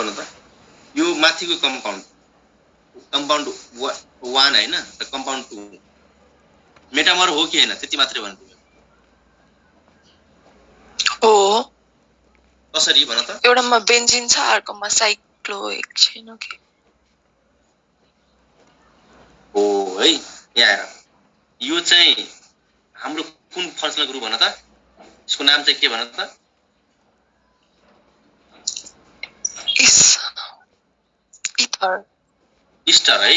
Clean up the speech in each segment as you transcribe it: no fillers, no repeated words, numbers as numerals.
भन त यो माथिको कम्पाउन्ड 1 हैन र कम्पाउन्ड 2 मेटामर हो कि हैन त्यति मात्रै भन तिमी हो कसरी भन त एउटामा बेन्जिन छ अर्कोमा साइक्लोहेक छैन के हो है यहाँ हेर यो चाहिँ हाम्रो कुन फङ्सनल ग्रुप भन त यसको नाम चाहिँ के भन त इथर स्टार है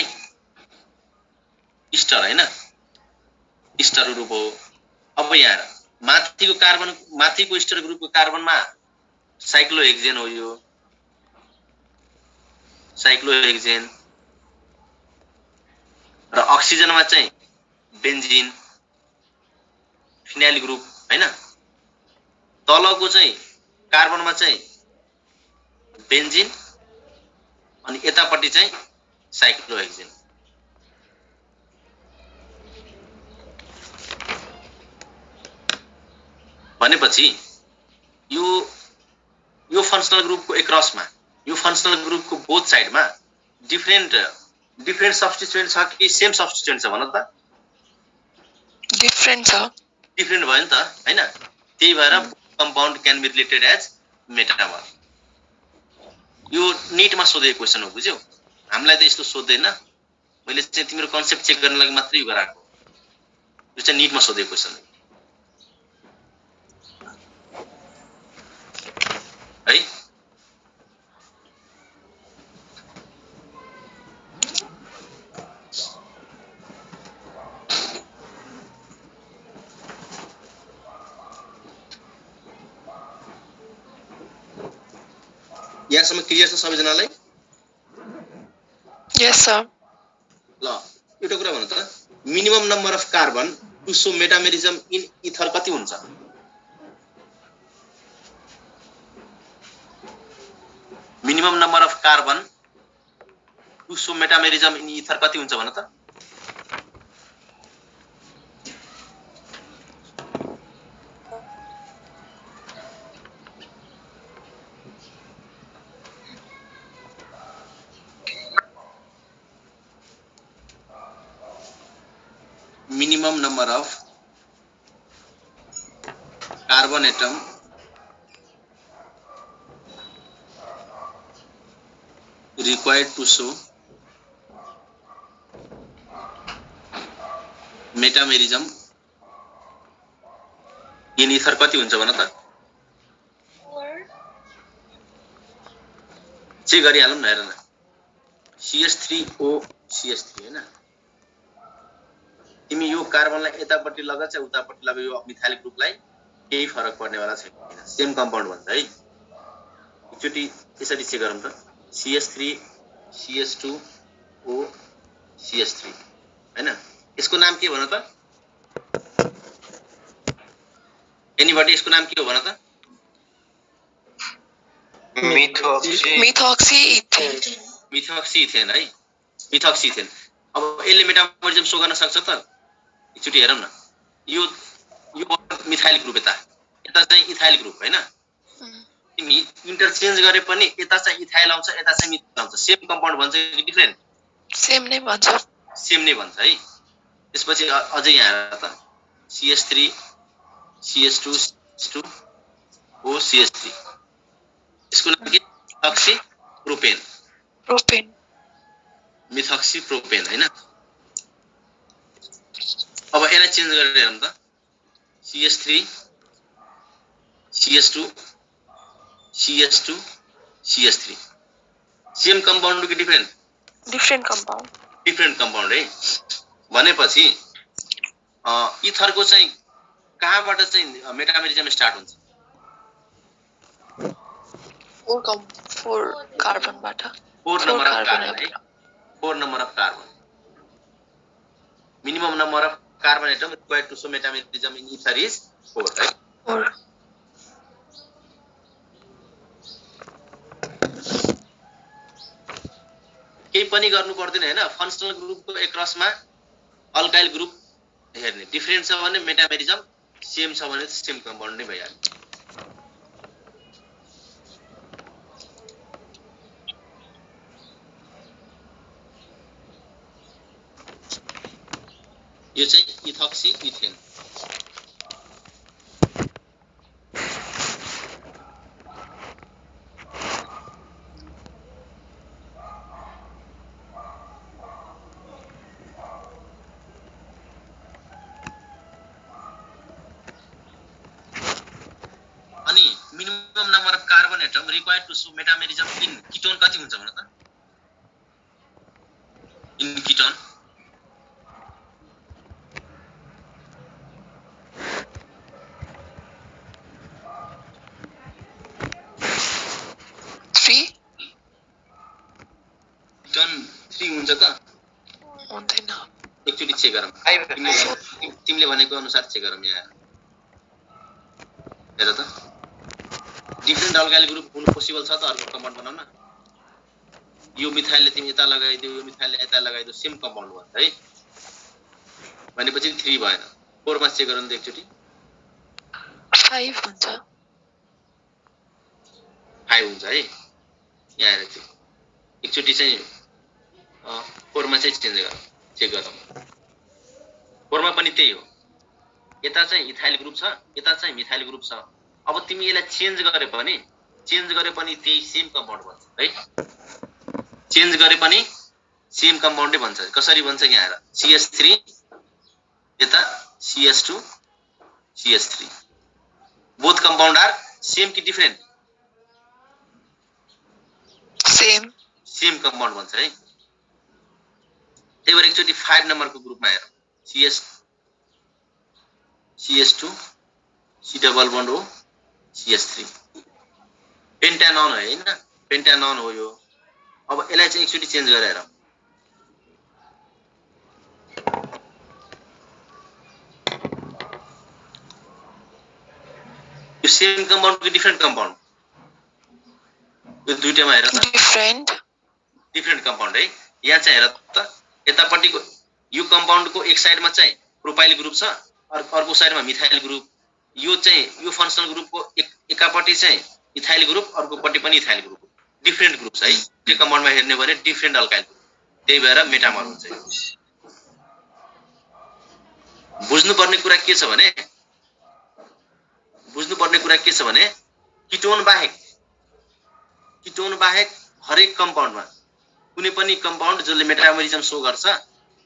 स्टार हैन स्टार ग्रुप हो अब यहाँ हेर माथिको स्टार ग्रुपको कार्बनमा साइक्लोहेक्सेन हो यो साइक्लोहेक्सेन र अक्सिजनमा चाहिँ बेन्जिन फिनाइल ग्रुप हैन तलको चाहिँ कार्बनमा चाहिँ बेन्जिन अनि यतापट्टि चाहिँ साइक्लोहेक्सेन भनेपछि यो फङ्सनल ग्रुपको एक्रसमा यो फङ्सनल ग्रुपको बोथ साइडमा डिफरेन्ट सब्स्टिट्युएन्ट छ कि सेम सब्स्टिट्युएन्ट छ भन त डिफरेन्ट भयो नि त हैन त्यही भएर compound can be related as metamer यो नीटमा सोधेको क्वेशन हो बुझ्यौ हामीलाई त यस्तो सोध्दैन मैले चाहिँ तिम्रो कन्सेप्ट चेक गर्न लागि मात्रै यो गराएको यो चाहिँ नीटमा सोधेको क्वेशन हो है यहाँसम्म क्लियर छ सबैजनालाई यस सर ल एउटा कुरा भन त minimum number of carbon to show metamerism in ether कति हुन्छ minimum number of carbon to show metamerism in ether कति हुन्छ भन त minimum number of carbon atom required to show metamerism in ether कति हुन्छ भन त चेक गरिहालौँ न हेर न CH3O CH3 हैन तिमी यो कार्बनलाई यतापट्टि लगा चाहिँ उतापट्टि लगा यो मिथाइल ग्रुपलाई केही फरक पर्नेवाला छैन सेम कम्पाउन्ड भन्छ है एकचोटी यसरी चेक गरौँ त CH3 CH2O CH3 हैन यसको नाम के भन त एनीबडी यसको नाम के हो भन त मिथोक्सी इथेन है मिथोक्सी इथेन अब यसले मेटामरिजम सो गर्न सक्छ त एकचोटी हेरौँ न यो मिथाइल ग्रुप यता चाहिँ इथाइल ग्रुप हैन तिमी इन्टरचेन्ज गरे पनि यता चाहिँ इथाइल आउँछ यता चाहिँ मिथाइल आउँछ सेम कम्पाउन्ड भन्छ कि डिफरेन्ट सेम नै भन्छ है त्यसपछि अझै यहाँ हेर त CH3 CH2 CH2 O CH3 यसको नाम के मिथोक्सी प्रोपेन मिथोक्सी प्रोपेन हैन अब यसलाई चेन्ज गरेर हेरौँ त CH3 CH2 CH2 CH3 same compound कि डिफरेन्ट कम्पाउन्ड है भनेपछि इथरको चाहिँ कहाँबाट चाहिँ मेटामेरिजम स्टार्ट हुन्छ 4 कार्बनबाट 4 नम्बर अफ कार्बन है 4 number of carbon minimum number of carbon atom required to show metamerism in ether is 4 है 4 केही पनि गर्नु पर्दैन हैन फङ्सनल ग्रुपको एक्रसमा अल्काइल ग्रुप हेर्ने डिफरेन्ट छ भने मेटामेरिजम सेम छ भने सेम कम्पाउन्ड नै भइहाल्छ यो चाहिँ इथोक्सी इथेन। अनि minimum number of carbon atom required to show metamerism in ketone कति हुन्छ भन त? इन कीटोन 3 कीटोन 3 हुन्छ त? हुँदैन। एकचोटी चेक गरौँ। तिमीले भनेको अनुसार चेक गरौँ यहाँ। हेर त डिफ्रेन्ट अल्काइल ग्रुप हुनु पोसिबल छ त अर्को कम्पाउन्ड बनाउन। यो मिथाइलले तिमी यता लगाइदियो, यो मिथाइलले यता लगाइदियो, सेम कम्पाउन्ड भयो है। भनेपछि 3 भएन। 4 मा चेक गरौँ त एकचोटी। 5 हुन्छ। 5 हुन्छ है। यहाँ हेर त्यो एकचोटी चाहिँ 4 मा चाहिँ चेन्ज गरौँ, चेक गरौँ। 4 मा पनि त्यही हो। यता चाहिँ इथाइल ग्रुप छ, यता चाहिँ मिथाइल ग्रुप छ। अब तिमी यसलाई चेन्ज गरे पनि त्यही सेम कम्पाउन्ड बन्छ है। चेन्ज गरे पनि सेम कम्पाउन्डै बन्छ। कसरी बन्छ यहाँ हेर। CH3 यता CH2 CH3 both compound are same कि डिफरेन्ट? सेम कम्पाउन्ड बन्छ है। त्यही भएर एकचोटी 5 नम्बरको ग्रुपमा हेर। CH2 C डबल बन्ड हो CH3 पेन्टानन हो हैन? पेन्टानन हो यो। अब यसलाई चाहिँ एकचोटी चेन्ज गरेर यो सेम कम्पाउन्ड कि डिफरेन्ट कम्पाउन्ड? यो दुईटैमा हेर त। डिफरेन्ट कम्पाउन्ड है। यहाँ चाहिँ हेर त यतापट्टिको यो कम्पाउन्डको एक साइडमा चाहिँ प्रोपाइल ग्रुप छ, अर्को साइडमा मिथाइल ग्रुप। यो चाहिँ यो फंक्सनल ग्रुपको एकापट्टि चाहिँ इथाइल ग्रुप, अर्कोपट्टि पनि इथाइल ग्रुप। डिफरेन्ट ग्रुप्स है। त्यो कम्पाउन्डमा हेर्ने भने डिफरेन्ट अल्काइल ग्रुप। त्यही भएर मेटामर हुन्छ। बुझ्नुपर्ने कुरा के छ भने कीटोन बाहेक हरेक कम्पाउन्डमा कुनै पनि कम्पाउन्ड जसले मेटाबोलिजम शो गर्छ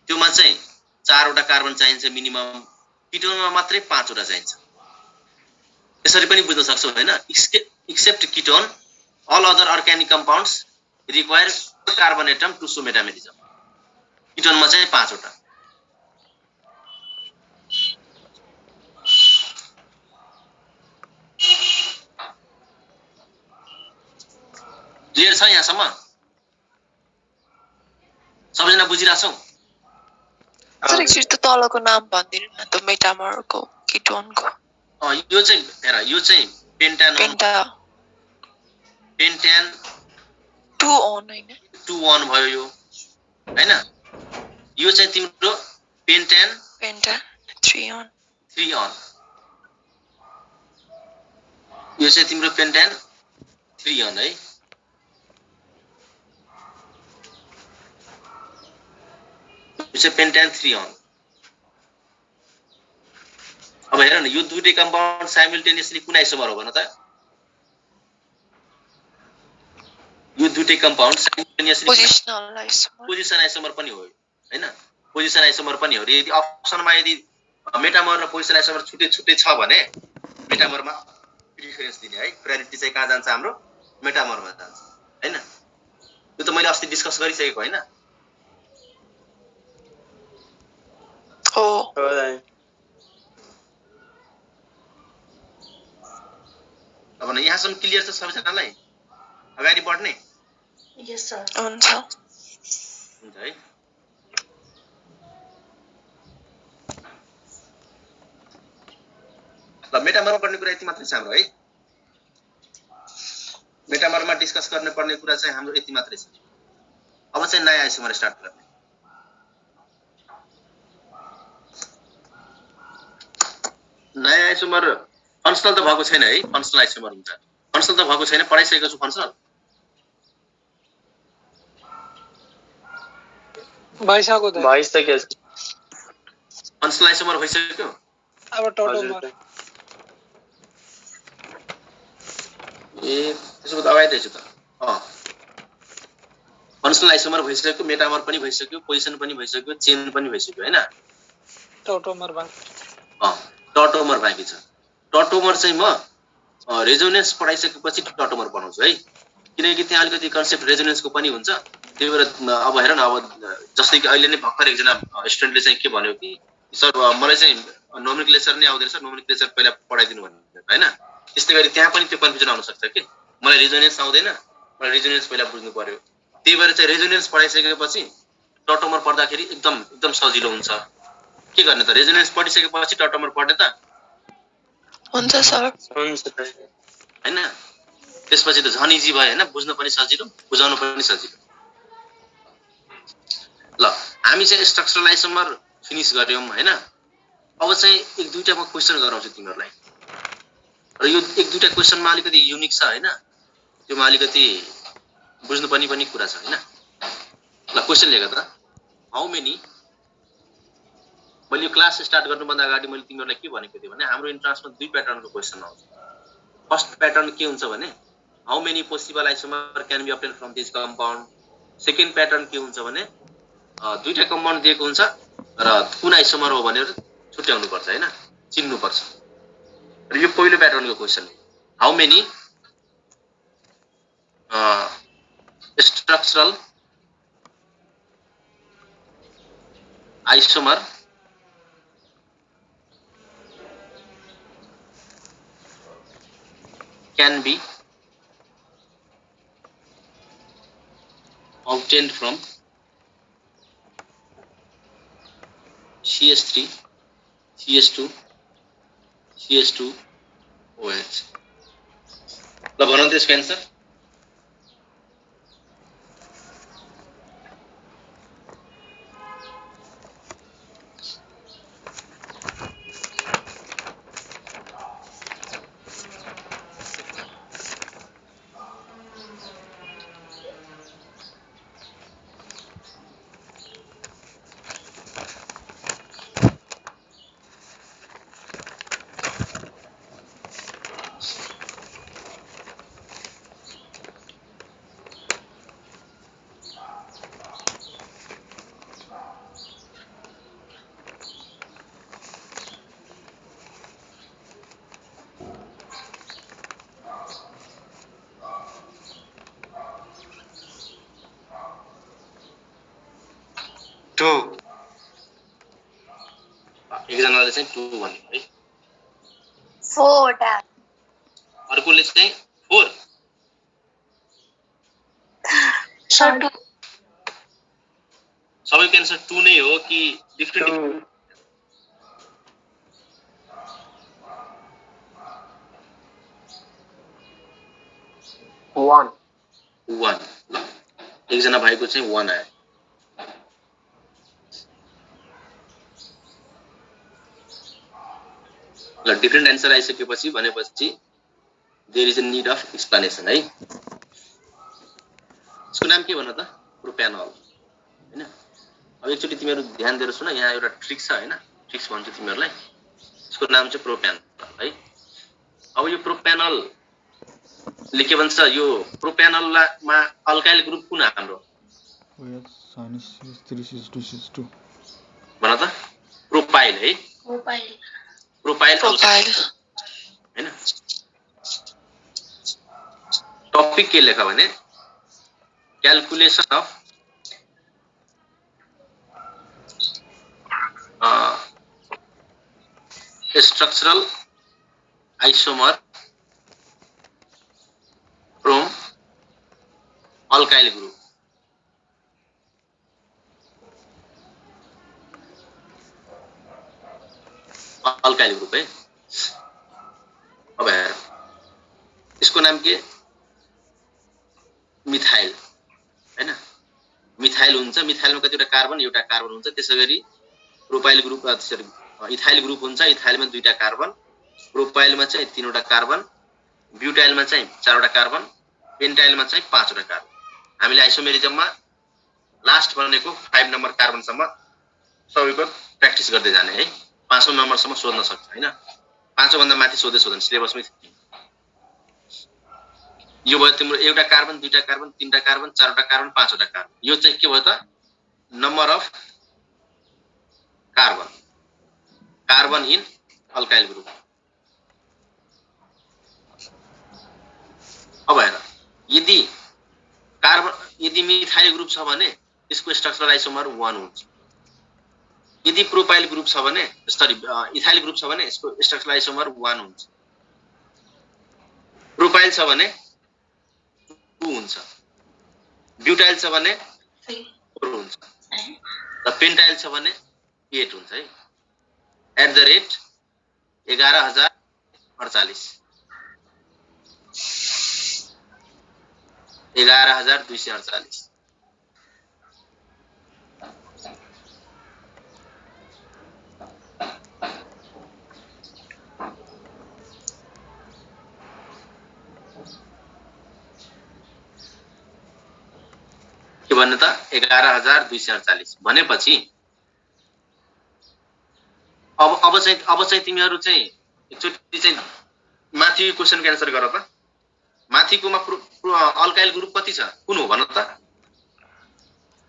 त्योमा चाहिँ 4 वटा कार्बन चाहिन्छ मिनिमम। कीटोनमा मात्रै 5 वटा चाहिन्छ। यसरी पनि बुझ्न सक्छौ हैन? Except ketone all other organic compounds require carbon atom to show metamerism. कीटोनमा चाहिँ 5 वटा। क्लियर छ यहाँसम्म? सबैजना बुझिराछौ? सर एकचोटि त तलको नाम भनिदिनु न त मेटामरको कीटोनको। यो चाहिँ हेर, यो चाहिँ पेन्टान 2 on हैन? 2 on भयो यो हैन? यो चाहिँ तिम्रो पेन्टान 3 on। यो चाहिँ तिम्रो पेन्टान 3 on है। यो चाहिँ पेन्टान 3 on। अब हेर न यो दुईटै कम्पाउन्ड साइमल्टेनियसली कुन आइसोमर हो भन त? यो दुईटै कम्पाउन्ड साइमल्टेनियसली पोजिसन आइसोमर पनि हो हैन? पोजिसन आइसोमर पनि हो। यदि अप्सनमा यदि मेटामर र पोजिसन आइसोमर छुट्टै छ भने मेटामरमा प्रिफरेन्स दिने है। प्रायोरिटी चाहिँ कहाँ जान्छ? हाम्रो मेटामरमा जान्छ हैन? यो त मैले अस्ति डिस्कस गरिसकेको हैन? हो। अब न यहाँसम्म क्लियर छ सबैजनालाई? अगाडि बढ्ने? यस सर। हुन्छ है। ल मेटामरमा पढ्ने कुरा यति मात्रै छ हाम्रो है। मेटामरमा डिस्कस गर्ने पर्ने कुरा चाहिँ हाम्रो यति मात्रै छ। अब चाहिँ नयाँ आइसोमर स्टार्ट गर्ने। नयाँ आइसोमर फंक्सनल त भएको छैन है। फंक्सनल आइसोमर हुन्छ। फंक्सनल त भएको छैन, पढाइसकेको छु फंक्सनल। भइसक्यो त। फङ्सनल आइसोमर भइसक्यो अब टोटोमर त्यसको त अगाडि रहेछ त फङ्सनल आइसोमर भइसक्यो मेटामर पनि भइसक्यो पोजिसन पनि भइसक्यो चेन पनि भइसक्यो हैन टोटोमर बाँकी टटोमर बाँकी छ टटोमर चाहिँ म रेजोनेन्स पढाइसकेपछि टटोमर बनाउँछु है किनकि त्यहाँ अलिकति कन्सेप्ट रेजोनेन्सको पनि हुन्छ त्यही भएर अब हेर न अब जस्तै कि अहिले नै भर्खर एकजना स्टुडेन्टले चाहिँ के भन्यो कि सर मलाई चाहिँ नोमेनक्लेचर नै आउँदैन सर नोमेनक्लेचर पहिला पढाइदिनु भन्नु हैन त्यस्तै गरी त्यहाँ पनि त्यो कन्फ्युजन आउन सक्छ कि मलाई रेजोनेन्स आउँदैन मलाई रेजोनेन्स पहिला बुझ्नु पर्यो त्यही भएर चाहिँ रेजोनेन्स पढाइसकेपछि टटोमर पढ्दाखेरि एकदम सजिलो हुन्छ के गर्ने त रेजोनेन्स पढिसकेपछि टटोमर पढ्ने त हुन्छ सर हैन त्यसपछि त झन् इजी भयो हैन बुझ्न पनि सजिलो बुझाउन पनि सजिलो ल हामी चाहिँ स्ट्रक्चरल आइसोमर फिनिश गर्यौं हैन अब चाहिँ एक दुईटा म क्वेशन गराउँछु तिमीहरुलाई र यो एक दुईटा क्वेशनमा अलिकति युनिक छ हैन त्योमा अलिकति बुझ्नु पनि कुरा छ हैन ल क्वेशन लेख त हाउ मेनी मैले यो क्लास स्टार्ट गर्नुभन्दा अगाडि मैले तिमीहरुलाई के भनेको थिएँ भने हाम्रो इन्ट्रान्समा दुई प्याटर्नको क्वेशन आउँछ फर्स्ट प्याटर्न के हुन्छ भने how many possible isomer can be obtain from this compound second pattern के हुन्छ भने दुईटा कम्पाउन्ड दिएको हुन्छ र कुन आइसोमर हो भनेर छुट्याउनु पर्छ हैन चिन्नु पर्छ र यो पहिलो प्याटर्नको question how many structural isomer can be obtained from CH3 CH2 CH2 OH ल भनौँ त्यसको आन्सर एकजनाले चाहिँ 2 भन्यो है 4 ड्याम अर्कोले चाहिँ 4 सर 2 सबैको आन्सर 2 नै हो कि डिफरेन्ट 1 एकजना भाइको चाहिँ 1 आयो ल डिफरेन्ट आन्सर आइसकेपछि भनेपछि there is a need of explanation है यसको नाम के भन्न त प्रोप्यानल हैन अब एकचोटी तिमीहरु ध्यान दिएर सुन यहाँ एउटा ट्रिक छ हैन ट्रिक्स भन्छु तिमीहरुलाई यसको नाम चाहिँ प्रोप्यानल है अब यो प्रोप्यानल ले के भन्छ यो प्रोप्यानलमा अल्काइल ग्रुप कुन हाम्रो OH-3CH2 भन त प्रोपाइल है प्रोपाइल हैन टपिक के लेख भने calculation of structural isomer from alkyl group alkyl group है अब हेर इसको नाम के मिथाइल हैन मिथाइल हुन्छ मिथाइलमा कतिवटा कार्बन एउटा कार्बन हुन्छ त्यसैगरी प्रोपाइल ग्रुप इथाइल ग्रुप हुन्छ इथाइलमा दुईटा कार्बन प्रोपाइलमा चाहिँ तीनवटा कार्बन ब्युटाइलमा चाहिँ चारवटा कार्बन पेन्टाइलमा चाहिँ पाँचवटा कार्बन हामीले आइसोमेरिजममा लास्ट भनेको 5 नम्बर कार्बनसम्म सबैको प्र्याक्टिस गर्दै जाने है 5औं नम्बरसम्म सोध्न सक्छ हैन 5औं भन्दा माथि सोध्दैन सिलेबसमै यो भयो तिम्रो एउटा कार्बन दुईटा कार्बन तीनटा कार्बन चारवटा कार्बन पाँचवटा कार्बन यो चाहिँ के भयो त number of carbon in alkyl group अब हेर यदि मिथाइल ग्रुप छ भने यसको स्ट्रक्चरल आइसोमर 1 हुन्छ यदि प्रोपाइल ग्रुप छ भने इथाइल ग्रुप छ भने यसको स्ट्रक्चरल आइसोमर 1 हुन्छ प्रोपाइल छ भने 2 हुन्छ ब्युटाइल छ भने 4 हुन्छ र पेन्टाइल छ भने 8 हुन्छ है @11248 11248 के भन्नु त 11248 भनेपछि अब चाहिँ तिमीहरु चाहिँ एकचोटी चाहिँ माथि क्वेशनको एन्सर गर त माथिकोमा अल्काइल ग्रुप कति छ कुन हो भन त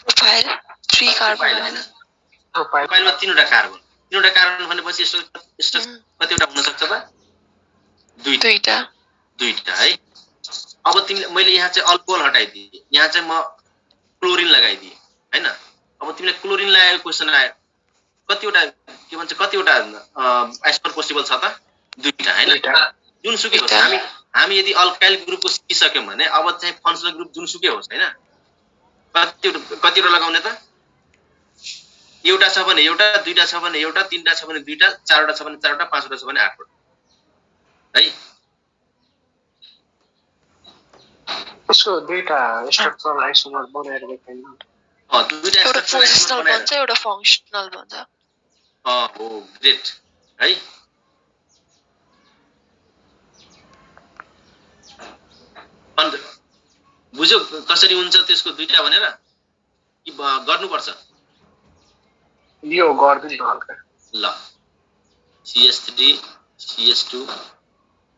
प्रोपाइल 3 कार्बन प्रोपाइलमा तीनवटा कार्बन भनेपछि कतिवटा हुन सक्छ त दुईटा है अब तिमीले मैले यहाँ चाहिँ अल्कोहल हटाइदिए यहाँ चाहिँ म क्लोरिन लगाइदिए हैन अब तिमीले क्लोरिन लगाएको क्वेशन आयो कतिवटा के भन्छ कतिवटा आइसोमर पोसिबल छ त दुईटा हैन जुनसुकै होस् हामी यदि अल्काइल ग्रुपको सिकिसक्यौं भने अब चाहिँ फङ्सनल ग्रुप जुनसुकै होस् हैन कतिवटा लगाउने त एउटा छ भने एउटा दुईटा छ भने एउटा तीनटा छ भने दुईटा चारवटा छ भने चारवटा पाँचवटा छ भने आठवटा है यसको दुईटा स्ट्रक्चरल आइसोमर बनाएर देखाइनु दुईटा एउटा पोजिसनल भन्छ एउटा फङ्सनल भन्छ हो ग्रेट है अन्त बुझ्यौ कसरी हुन्छ त्यसको दुईटा भनेर कि गर्नुपर्छ यो गर्दिन हल्का ल CH3 CH2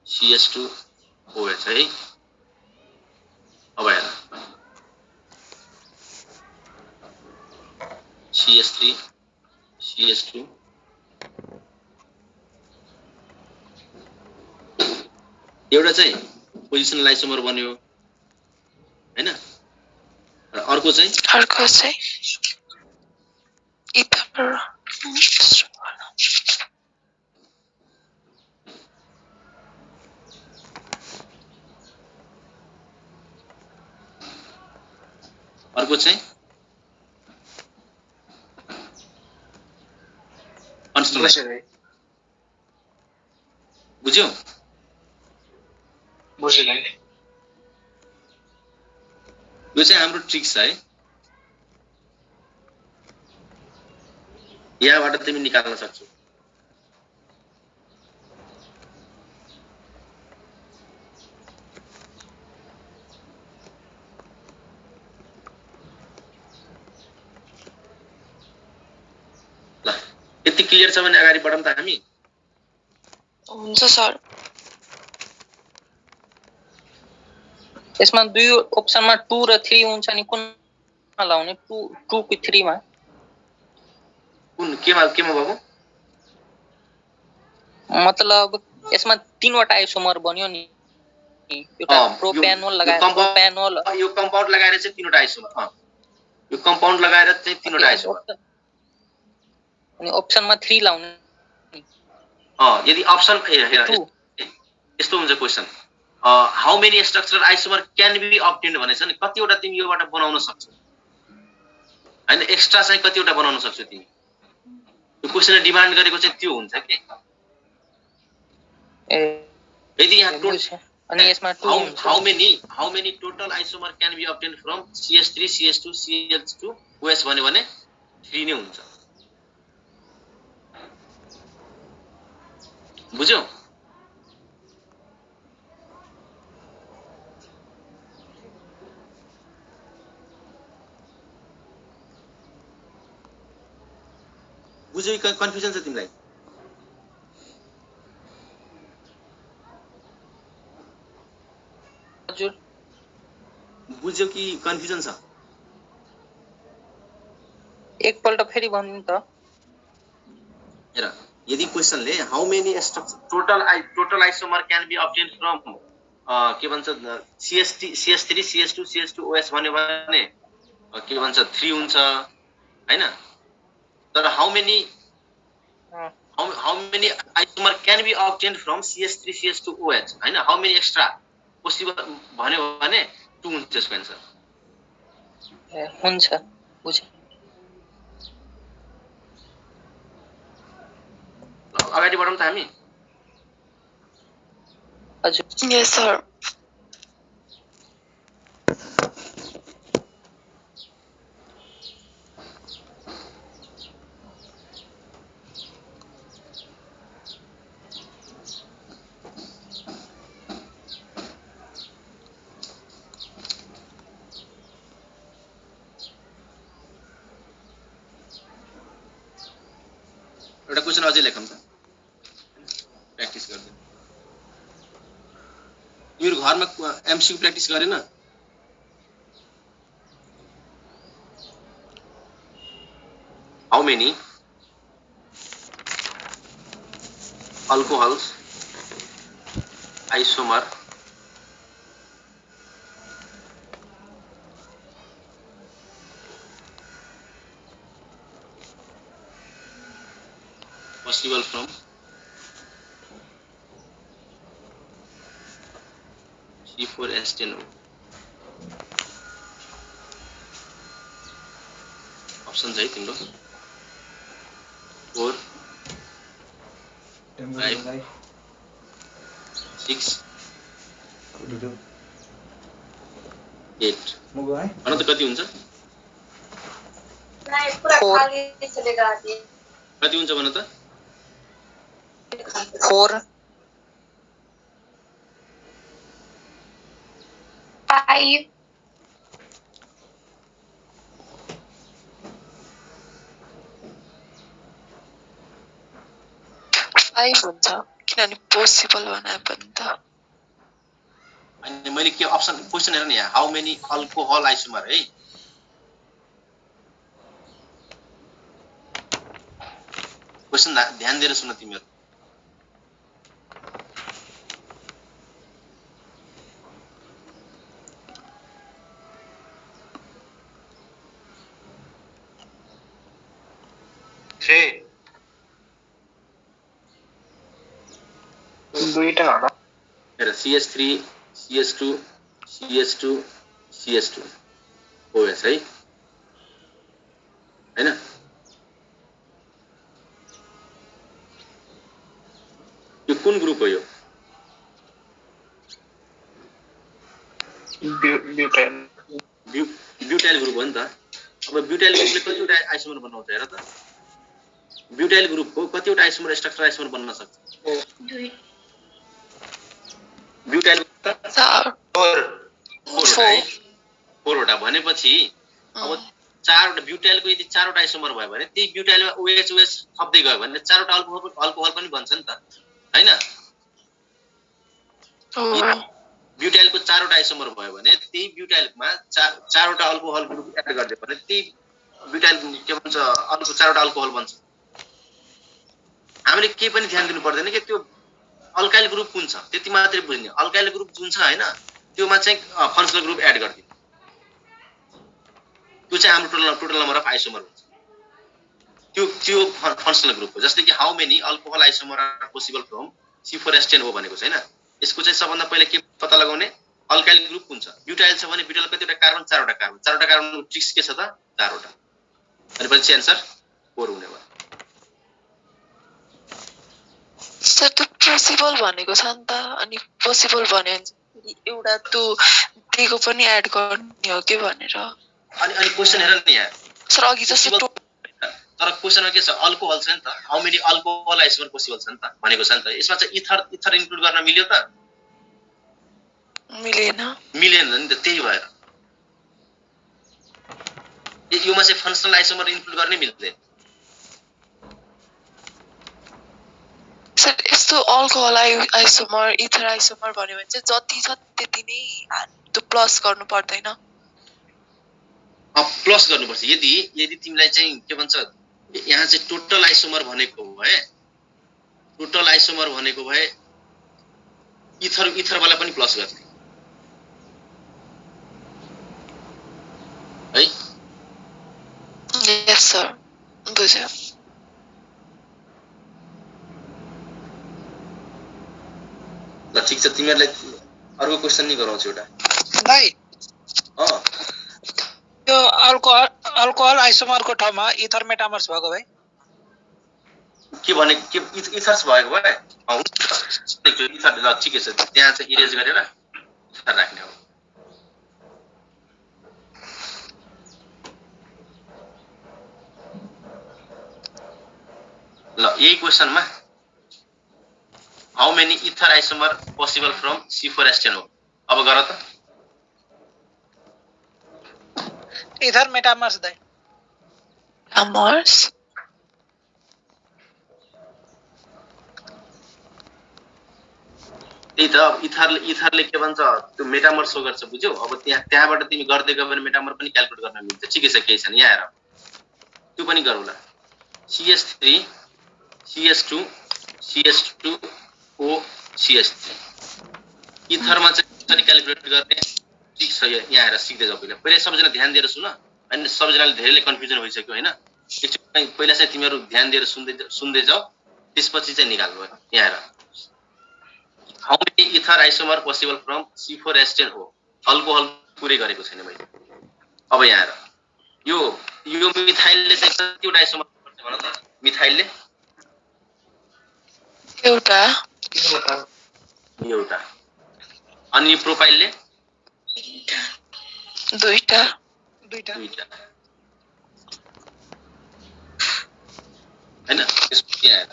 CH2 OH है अब हेर CH3 CH2 एउटा चाहिँ पोजिसनल आइसोमर बन्यो हैन र अर्को चाहिँ इथर अर्को चाहिँ बुझ्यौ बुझिलै यो चाहिँ हाम्रो ट्रिक छ है यहाँबाट तिमी निकाल्न सक्छौ ल यति क्लियर छ भने अगाडि बढौँ त हामी हुन्छ सर यसमा दुई अप्सनमा 2 र 3 हुन्छ नि कुन लाउने 2 कि 3 मा कुन केमा बाबु मतलब यसमा 3 वटा आइसोमर बन्यो नि एउटा प्रोप्यानोल लगाएर प्रोप्यानोल यो कम्पाउन्ड लगाएर चाहिँ 3 वटा आइसोमर यो कम्पाउन्ड लगाएर चाहिँ 3 वटा आइसोमर अनि अप्सनमा 3 लाउने यदि अप्सन यस्तो हुन्छ question how many structural isomer can be obtained भनेछ नि कतिवटा तिमी योबाट बनाउन सक्छौ हैन एक्स्ट्रा चाहिँ कतिवटा बनाउन सक्छौ तिमी यो क्वेशनले डिमान्ड गरेको चाहिँ त्यो हुन्छ के यदि यहाँ अनि यसमा 2 how many total isomer can be obtained from CH3 CH2 CH2 OH भन्यो भने 3 नै हुन्छ बुझ्यौ बुझ्यौ कि कन्फ्युजन छ तिमीलाई? हजुर बुझ्यौ कि कन्फ्युजन छ? एकपल्ट फेरि भन्नु त। हेर, यदि क्वेशनले how many structure total isomer can be obtain from के भन्छ CS3 CS2 CS2 OH भन्यो भने के भन्छ 3 हुन्छ हैन? तर how many isomer can be obtain from CS3 CS2 OH हैन? हाउ मेनी एक्स्ट्रा पोसिबल भन्यो भने 2 हुन्छ त्यसको आन्सर। ए हुन्छ बुझेँ। अगाडि बढौँ त हामी। हजुर Yes, sir. एउटा क्वेशन अझै लेखौँ त, प्र्याक्टिस गर्दै। तिम्रो घरमा एमसीक्यू प्र्याक्टिस गरेन? How many alcohols isomer possible from C4H10O? Option है तिम्रो 4 5 6 8 भन त कति हुन्छ? नहीं पूरा खाली चलेगा ये कति हुन्छ भन त? 4 5 5 हुन्छ किनभने पोसिबल भने पनि त। अनि मैले के अप्सन क्वेशन हेर न यहाँ, हाउ मेनी अल्कोहल आइसोमर है। क्वेशन ध्यान दिएर सुन तिमीहरु। दुईटा होला। हेर CS3 CS2 CS2 CS2 OH है हैन? यो कुन ग्रुप हो यो? ब्युटाइल ब्युटाइल ग्रुप हो नि त। अब ब्युटाइल ग्रुपले कतिवटा आइसोमर बनाउँछ हेर त। ब्युटाइल ग्रुपको कतिवटा आइसोमर स्ट्रक्चर आइसोमर बन्न सक्छ? ब्युटाइल 4 वटा भनेपछि अब 4 वटा ब्युटाइलको यदि 4 वटा आइसोमर भयो भने त्यही ब्युटाइलमा OH थप्दै गयो भने 4 वटा अल्कोहल पनि बन्छ नि त हैन? ब्युटाइलको 4 वटा आइसोमर भयो भने त्यही ब्युटाइलमा 4 वटा अल्कोहल ग्रुप एड गर्दै भने त्यही ब्युटाइल के भन्छ अर्को 4 वटा अल्कोहल बन्छ। हामीले के पनि ध्यान दिनु पर्दैन के त्यो अल्काइल ग्रुप कुन छ त्यति मात्रै बुझ्ने। अल्काइल ग्रुप जुन छ हैन त्योमा चाहिँ फंक्सनल ग्रुप एड गर्दिनु। त्यो चाहिँ हाम्रो टोटल नम्बर अफ आइसोमर हुन्छ। त्यो फंक्सनल ग्रुप हो। जस्तै कि how many alcohol isomer are possible from C4H10O भनेको छैन। यसको चाहिँ सबभन्दा पहिले के पत्ता लगाउने अल्काइल ग्रुप कुन छ। ब्युटाइल छ भने ब्युटाइल कतिवटा कार्बन 4 वटा कार्बन 4 वटा कार्बनको ट्रिक्स के छ त 4 वटा। अनि पछि आन्सर 4 हुने भयो। सर त्यो पोसिबल भनेको छ नि त अनि पोसिबल भन्यो भने एउटा त्यो दिएको पनि एड गर्ने हो के भनेर। अनि क्वेशन हेर नि यहाँ सर अघि जस्तो तर क्वेशनमा के छ अल्कोहल छ नि त। How many alcohol isomer possible छ नि त भनेको छ नि त। यसमा चाहिँ इथर इन्क्लुड गर्न मिल्यो त? मिलेन नि त। त्यही भएर योमा चाहिँ फंक्सनल आइसोमर इन्क्लुड गर्नै मिल्दैन। सर यस्तो अल्कोहल आइसोमर इथर आइसोमर भन्यो भने चाहिँ जति छ त्यति नै त्यो प्लस गर्नु पर्दैन। प्लस गर्नुपर्छ। यदि तिमीलाई चाहिँ के भन्छ यहाँ चाहिँ टोटल आइसोमर भनेको भए इथरवाला पनि प्लस गर्ने है। यस सर बुझ्यो। ल ठिक छ, तिमीहरूलाई अर्को क्वेसन नि गराउँछु एउटा। दाइ त्यो अल्कोहल आइसोमरको ठाउँमा इथर मेटामर्स भएको भए के भने के इथर्स भएको भए इथर ल ठिकै छ, त्यहाँ चाहिँ इरेज गरेर इथर राख्ने हो। ल यही क्वेसनमा how many ether isomer possible from C4H10 हो। अब गर त। इथर मेटामर्स दाइ मेटामर्स त्यही त। अब इथरले के भन्छ त्यो मेटामर सो गर्छ, बुझ्यौ। अब त्यहाँबाट तिमी गर्दै गयो भने मेटामर पनि क्याल्कुलेट गर्न मिल्छ। ठिकै छ, केही छैन, यहाँ हेर त्यो पनि गरौँला। CH3 CH2 CH2 O CH3 इथरमा चाहिँ कसरी क्याल्कुलेट गर्ने ठिक छ। यहाँ हेर सिक्दै जाऊ। पहिले सबैजना ध्यान दिएर सुन, अनि सबैजनाले धेरैले कन्फ्युजन भइसक्यो हैन। एकचोटि पहिला चाहिँ तिमीहरू ध्यान दिएर सुन्दै जाऊ, त्यसपछि चाहिँ निकाल्नु। यहाँ हेर how many ether isomer possible from C4H10O। Alcohol पुरै गरेको छैन मैले। अब यहाँ हेर यो मिथाइलले चाहिँ कतिवटा आइसोमर गर्छ भन त। मिथाइलले एउटा अनि प्रोपाइलले दुईटा हैन। त्यसपछि यहाँ हेर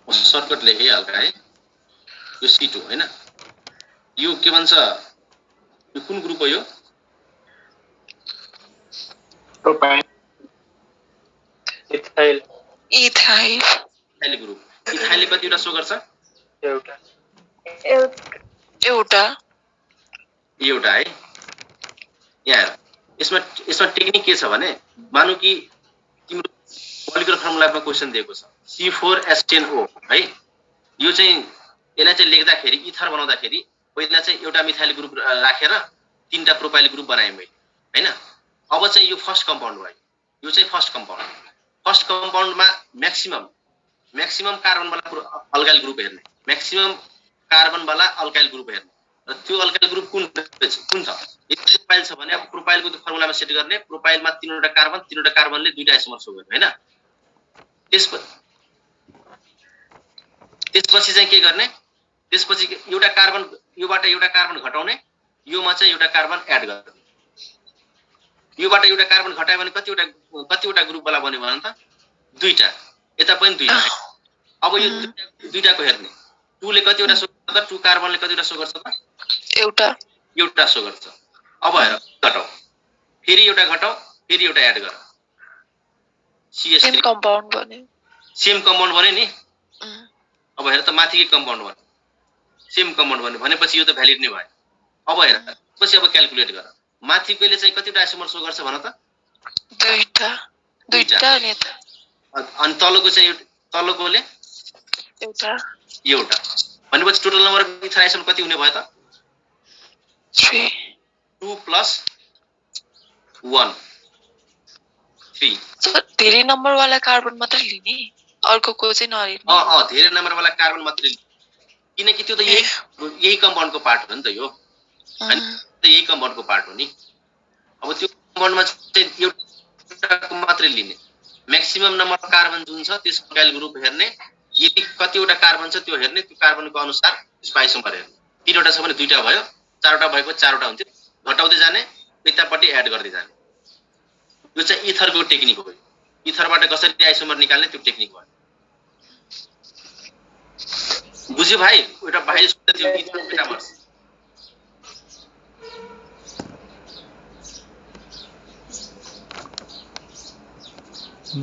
सर्टकट लेखे हल्का है। यो C2 हैन। यो के भन्छ, यो कुन ग्रुप हो? यो प्रोपाइल इथाइल ग्रुप। इथाइलले कतिवटा सो गर्छ? एउटा है। यहाँ हेर यसमा टेक्निक के छ भने, मानु कि तिम्रो मोलिकुलर फर्मुलामा क्वेसन दिएको छ C4H10O है। यो चाहिँ यसलाई चाहिँ लेख्दाखेरि इथर बनाउँदाखेरि पहिला चाहिँ एउटा मिथाइल ग्रुप राखेर तीनटा प्रोपाइल ग्रुप बनाएँ मैले हैन। अब चाहिँ यो फर्स्ट कम्पाउन्ड भयो। यो चाहिँ फर्स्ट कम्पाउन्डमा म्याक्सिमम कार्बन वाला अल्काइल ग्रुप हेर्ने, म्याक्सिमम कार्बन वाला अल्काइल ग्रुप हेर्ने। र त्यो अल्काइल ग्रुप कुन छ? प्रोपाइल छ भने अब प्रोपाइलको त्यो फर्मुलामा सेट गर्ने। प्रोपाइलमा तीनवटा कार्बनले दुईटा आइसोमर सो गर्ने हैन। त्यसपछि चाहिँ के गर्ने? त्यसपछि एउटा कार्बन, योबाट एउटा कार्बन घटाउने, योमा चाहिँ एउटा कार्बन एड गर्ने। योबाट एउटा कार्बन घटायो भने कतिवटा ग्रुप वाला बन्यो भन त? दुईटा। यता पनि दुईटा। अब यो दुईटाको हेर्ने। 2 ले कतिवटा सो गर्छ त? 2 कार्बनले कतिवटा सो गर्छ त? एउटा सो गर्छ। अब हेर घटाऊ, फेरि एउटा घटाऊ, फेरि एउटा एड गर। CH3 सेम कम्पाउन्ड बन्यो नि। अब हेर त माथिकै कम्पाउन्ड बन्यो, सेम कम्पाउन्ड बन्यो भनेपछि यो त भ्यालिड नै भयो। अब हेर पछि अब क्याल्कुलेट गर। माथिकोले चाहिँ कतिवटा आइसोमर सो गर्छ भन त? दुईटा। अनि तलकोले एउटा भनेपछि total number of ether isomer कति हुने भयो त? 2 + 1 3। धेरै नम्बर वाला कार्बन मात्र लिने, अर्कोको चाहिँ नलिने। धेरै नम्बर वाला कार्बन मात्र लिने, किनकि त्यो त यही कम्पाउन्डको पार्ट हो नि त। यो हैन यही कम्पाउन्डको पार्ट हो नि। अब त्यो कम्पाउन्डमा चाहिँ एउटा मात्रै लिने। म्याक्सिमम नम्बर अफ कार्बन जुन छ त्यसको अल्काइल ग्रुप हेर्ने, यदि कतिवटा कार्बन छ त्यो हेर्ने, त्यो कार्बनको अनुसार त्यसको आइसोमर हेर्ने। 3वटा छ भने 2टा भयो, 4वटा भएको 4वटा हुन्थ्यो। घटाउँदै जाने, यतापट्टि एड गर्दै जाने। यो चाहिँ इथरको टेक्निक हो। इथरबाट कसरी आइसोमर निकाल्ने त्यो टेक्निक हो। बुझ्यो भाइ एउटा बाहिर सुन्दै थियो इथर मेटामर्स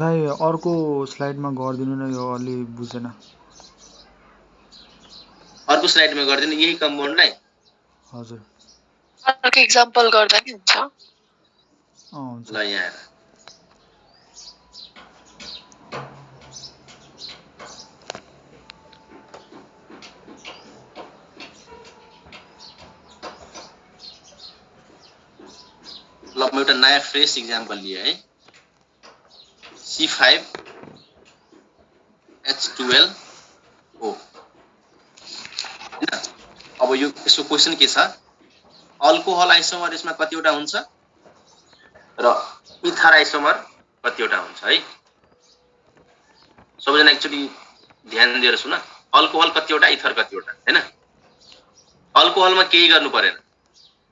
दाइ अर्को स्लाइडमा गर्दिनु न यो अलि बुझेन अर्को स्लाइडमा गर्दिनु यही कम्पाउन्डलाई हजुर अर्को एक्जाम्पल गर्दा नि हुन्छ हुन्छ ल यहाँ हेर ल म एउटा नयाँ फ्रेश इक्जाम्पल लिए है C5H12O अब यो यसको क्वेशन के छ अल्कोहल आइसोमर यसमा कतिवटा हुन्छ र इथर आइसोमर कतिवटा हुन्छ है सबैजना एक्चुअली ध्यान दिएर सुन अल्कोहल कतिवटा इथर कतिवटा हैन अल्कोहलमा केही गर्नु परेन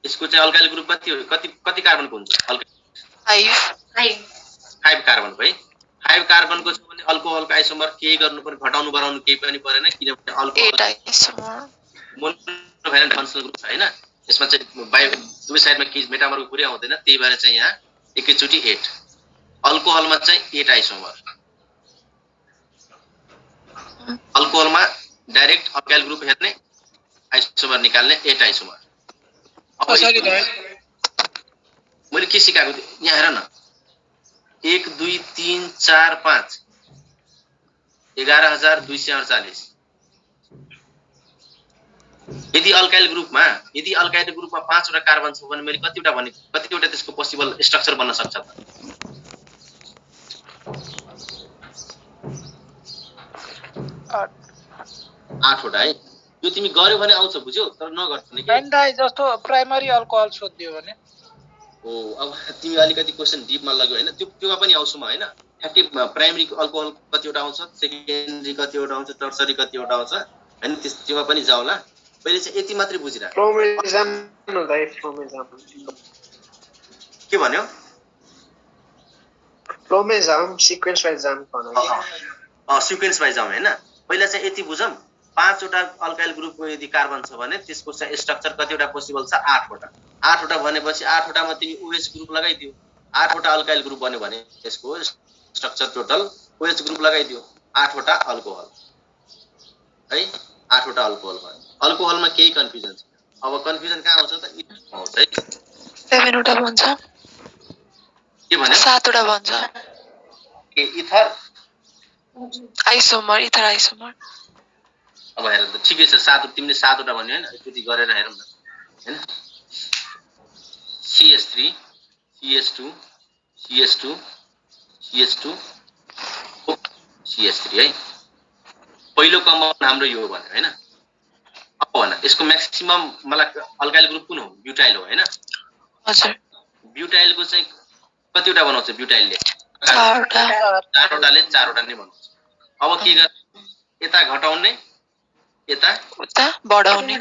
यसको चाहिँ अल्काइल ग्रुप कति कति कार्बनको हुन्छ 5 कार्बनको है 5 कार्बनको छ भने अल्कोहलको आइसोमर केही गर्नु पर्ने घटाउनु बढाउनु केही पनि परेन किनभने अल्कोहल 8 आइसोमर मोनोभ्यालेन्ट फङ्सनल ग्रुप छ हैन यसमा चाहिँ बायो दुवै साइडमा केही मेटामरको कुरै आउँदैन त्यही भएर चाहिँ यहाँ एकैचोटी 8 अल्कोहलमा चाहिँ 8 आइसोमर अल्कोहलमा डाइरेक्ट अल्काइल ग्रुप हेर्ने आइसोमर निकाल्ने 8 आइसोमर कसरी दाइ मैले के सिकाएको थिएँ यहाँ हेर न 1 2 3 4 5 11248 यदि अल्काइल ग्रुपमा 5 वटा कार्बन छ भने मैले कतिवटा भने कतिवटा त्यसको पोसिबल स्ट्रक्चर बन्न सक्छ त 8 वटा है यो तिमी गर्यो भने आउँछ बुझ्यौ तर नगर्ने के दाइ जस्तो प्राइमरी अल्कोहल सोध्दियो भने हो अब तिमी अलिकति क्वेशन डीपमा लाग्यो हैन त्योमा पनि आउँछु म हैन ठ्याक्कै प्राइमरी अल्कोहल कतिवटा आउँछ सेकेन्डरी कतिवटा आउँछ टर्सरी कतिवटा आउँछ हैन त्यसमा पनि जाउला पहिले चाहिँ यति मात्रै बुझिरा फ्लोमेजम के भन्यो फ्लोमेजम सिक्वेन्स वाइज जाम सिक्वेन्स वाइज जाउँ हैन पहिला चाहिँ यति बुझौँ 5 वटा अल्काइल ग्रुपको यदि कार्बन छ भने त्यसको चाहिँ स्ट्रक्चर कतिवटा पोसिबल छ 8 वटा 8 वटा भनेपछि 8 वटामा तिमी OH ग्रुप लगाइदियो 8 वटा अल्काइल ग्रुप बन्यो भने त्यसको स्ट्रक्चर टोटल OH ग्रुप लगाइदियो 8 वटा अल्कोहल है 8 वटा अल्कोहल भयो अल्कोहलमा केही कन्फ्युजन छ अब कन्फ्युजन कहाँ आउँछ त आउँछ है 7 वटा भन्छ के भन्यो 7 वटा भन्छ के इथर आइसोमर इथर आइसोमर अब हेर त ठिकै छ 7 तिमीले 7 वटा भन्यो हैन यति गरेर हेरौँ न हैन CH3 CH2 CH2 CH2 CH3 है पहिलो कम्पाउन्ड हाम्रो यो भन्यो हैन अब भन यसको म्याक्सिमम मलाई अल्काइल ग्रुप कुन हो ब्युटाइल हो हैन हजुर ब्युटाइलको चाहिँ कतिवटा बनाउँछ ब्युटाइलले 4 वटा 4 वटाले 4 वटा नै बनाउँछ अब के गर्ने यता घटाउने यता उता बढाउने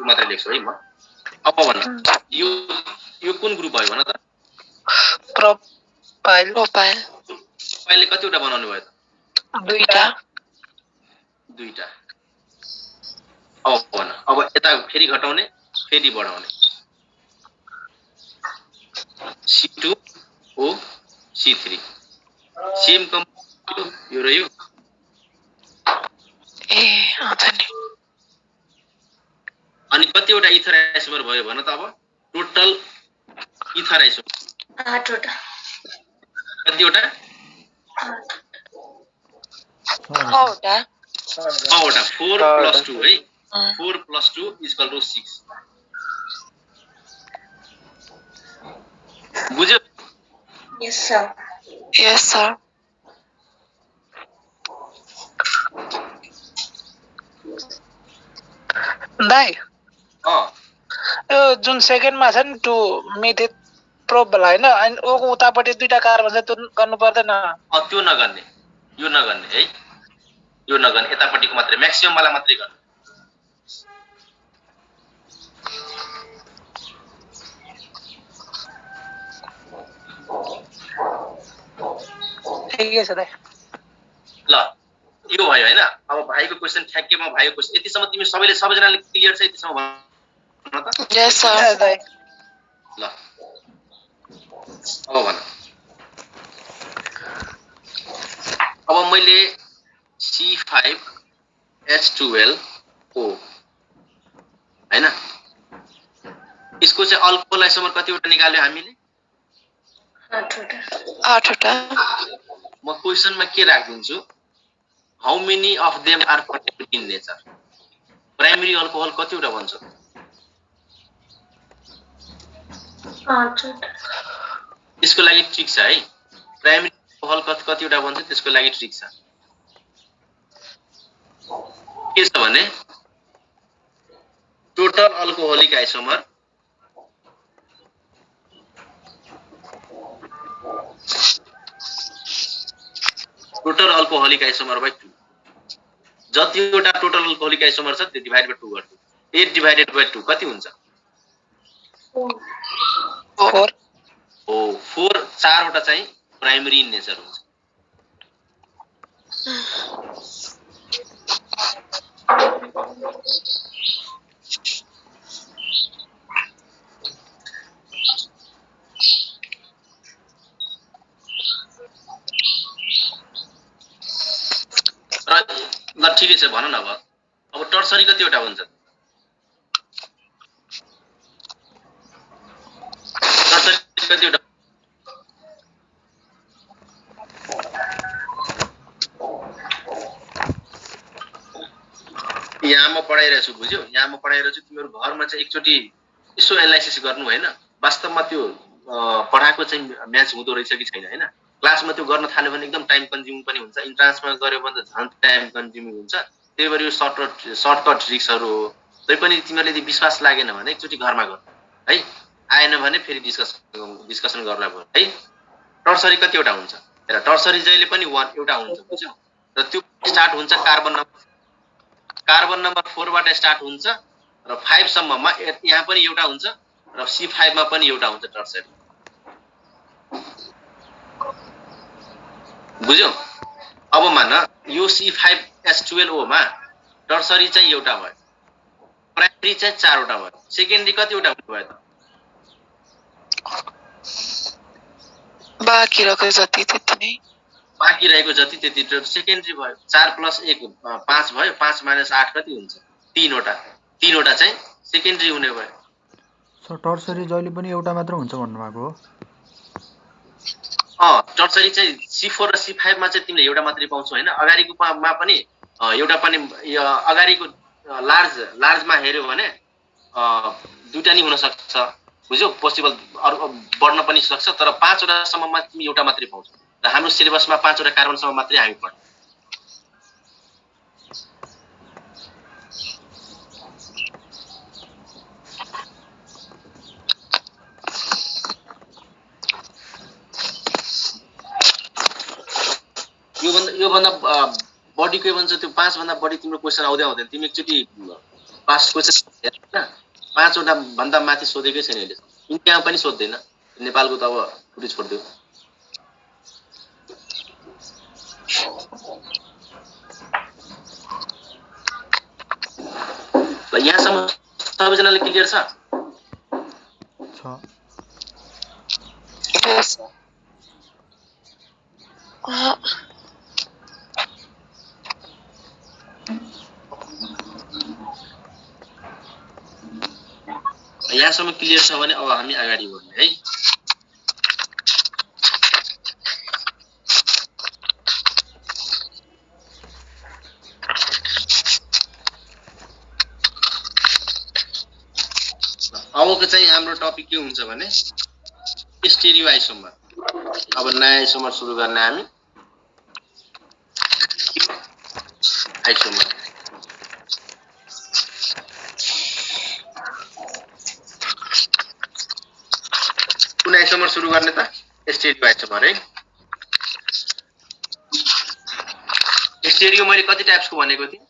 मात्रै लेख्छु है म अब भन यो कुन ग्रुप भयो भन त प्रोपाइल अहिले कतिवटा बनाउनु भयो त 2टा अब भन अब यता फेरि घटाउने फेरि बढाउने C2O C3 सेम कम्पाउन्ड यो र यो ए आउँछ नि अनि कतिवटा इथर आइसोमर भयो भन त अब टोटल इथर आइसोमर 8 वटा कतिवटा 6 वटा 4 plus 2 है 4 plus 2 is equal to 6 बुझ्यो Yes, sir. यस सर दाइ अ यो जुन सेकेन्डमा छ नि 2 मेथड प्रोब होला हैन अनि ओको उतापट्टि 2टा कार्बन छ त्यो गर्नु पर्दैन त्यो नगर्ने यो नगर्ने है यो नगर्ने यतापट्टिको मात्रै म्याक्सिमम वाला मात्रै गर्ने ठिकै छ दाइ। ल यो भयो हैन। अब भाइको क्वेशन ठ्याक्कै भाइको क्वेशन यतिसम्म तिमी सबैजनाले क्लियर छ यतिसम्म भन्न त? यस सर। यस दाइ। ल अब भन। अब मैले C5H12O हैन यसको चाहिँ अल्कोहल आइसोमर कतिवटा निकाल्यो हामीले? 8 वटा। म क्वेशनमा के राख्दिन्छु, how many of them are primary in nature? Primary alcohol कतिवटा बन्छ? 8 त्यसको लागि ट्रिक छ है। प्राइमरी अल्कोहल कतिवटा बन्छ त्यसको लागि ट्रिक छ। के छ भने टोटल अल्कोहोलिक आइसोमर बाइ 2 जतिवटा टोटल अल्कोहोलिक आइसोमर छ त्यो डिभाइड बाइ 2 गर्नु। 8 डिभाइडेड बाइ 2 कति हुन्छ? 4 हो 4 चारवटा चाहिँ प्राइमरी इन नेचर हुन्छ। ल ठिकै छ भन न अब टर्सरी कतिवटा हुन्छ? टर्सरी कतिवटा? यहाँ म पढाइरहेछु बुझ्यौ? यहाँ म पढाइरहेछु तिमीहरु घरमा चाहिँ एकचोटी यसो एनालाइसिस गर्नु हैन। वास्तवमा त्यो पढाएको चाहिँ म्याच हुँदो रहेछ कि छैन हैन। क्लासमा त्यो गर्न थाल्यो भने एकदम टाइम कन्ज्युमिङ पनि हुन्छ। इन्ट्रान्समा गर्यो भने त झन् टाइम कन्ज्युमिङ हुन्छ। त्यही भएर यो सर्टकट ट्रिक्सहरु हो। तै पनि तिमीहरुले यदि विश्वास लागेन भने एकचोटी घरमा गर है। आएन भने फेरि डिस्कसन गर्ला भयो है। टर्सरी कतिवटा हुन्छ? हेर टर्सरी जहिले पनि 1 एउटा हुन्छ बुझ्यौ? र त्यो स्टार्ट हुन्छ कार्बन नम्बर 4 बाट स्टार्ट हुन्छ र 5 सम्ममा यहाँ पनि एउटा हुन्छ र C5 मा पनि एउटा हुन्छ टर्सरी। बुझ्यौ? अब मान यो C5H12O मा टर्सरी चाहिँ एउटा भयो, प्राइमरी चाहिँ 4 वटा भयो, सेकेन्डरी कतिवटा भयो त? बाँकी रहेको जति त्यति नै। बाँकी रहेको जति त्यति सेकेन्डरी भयो। 4 + 1 5 भयो। 5 - 8 कति हुन्छ? 3 वटा। 3 वटा चाहिँ सेकेन्डरी हुने भयो। सो टर्सरी जहिले पनि एउटा मात्र हुन्छ भन्नु भएको हो? टर्सरी चाहिँ C4 र C5 मा चाहिँ तिमीले एउटा मात्रै पाउँछौ हैन। अगाडिको मा पनि एउटा पनि अगाडिको लार्जमा हेर्यो भने दुईटा नि हुन सक्छ। बुझ्यौ? पोसिबल बढ्न पनि सक्छ तर 5 वटा सम्ममा तिमी एउटा मात्रै पाउँछौ। र हाम्रो सिलेबसमा 5 वटा कार्बन सम्म मात्रै हामी पढ्छौं। यो भन्दा बढी के भन्छ त्यो 5 भन्दा बढी तिम्रो क्वेशन आउँदैन। तिमी एकचोटी पास्ट क्वेशन हेर्न 5 वटा भन्दा माथि सोधेकै छैन अहिले। इन्डियामा पनि सोध्दैन। नेपालको त अब पुरै छोड्दियो। ल यहाँसम्म सबैजनाले क्लियर छ? यस। यहाँसम्म क्लियर छ भने अब हामी अगाडि बढ्ने है। अबको चाहिँ हाम्रो टपिक के हुन्छ भने स्टेरियो आइसोमर। अब नयाँ आइसोमर सुरु गर्ने हामी। आइसोमर कुन आइसोमर सुरु गर्ने त? स्टेरियो आइसोमर है। स्टेरियो मैले कति टाइप्सको भनेको थिएँ?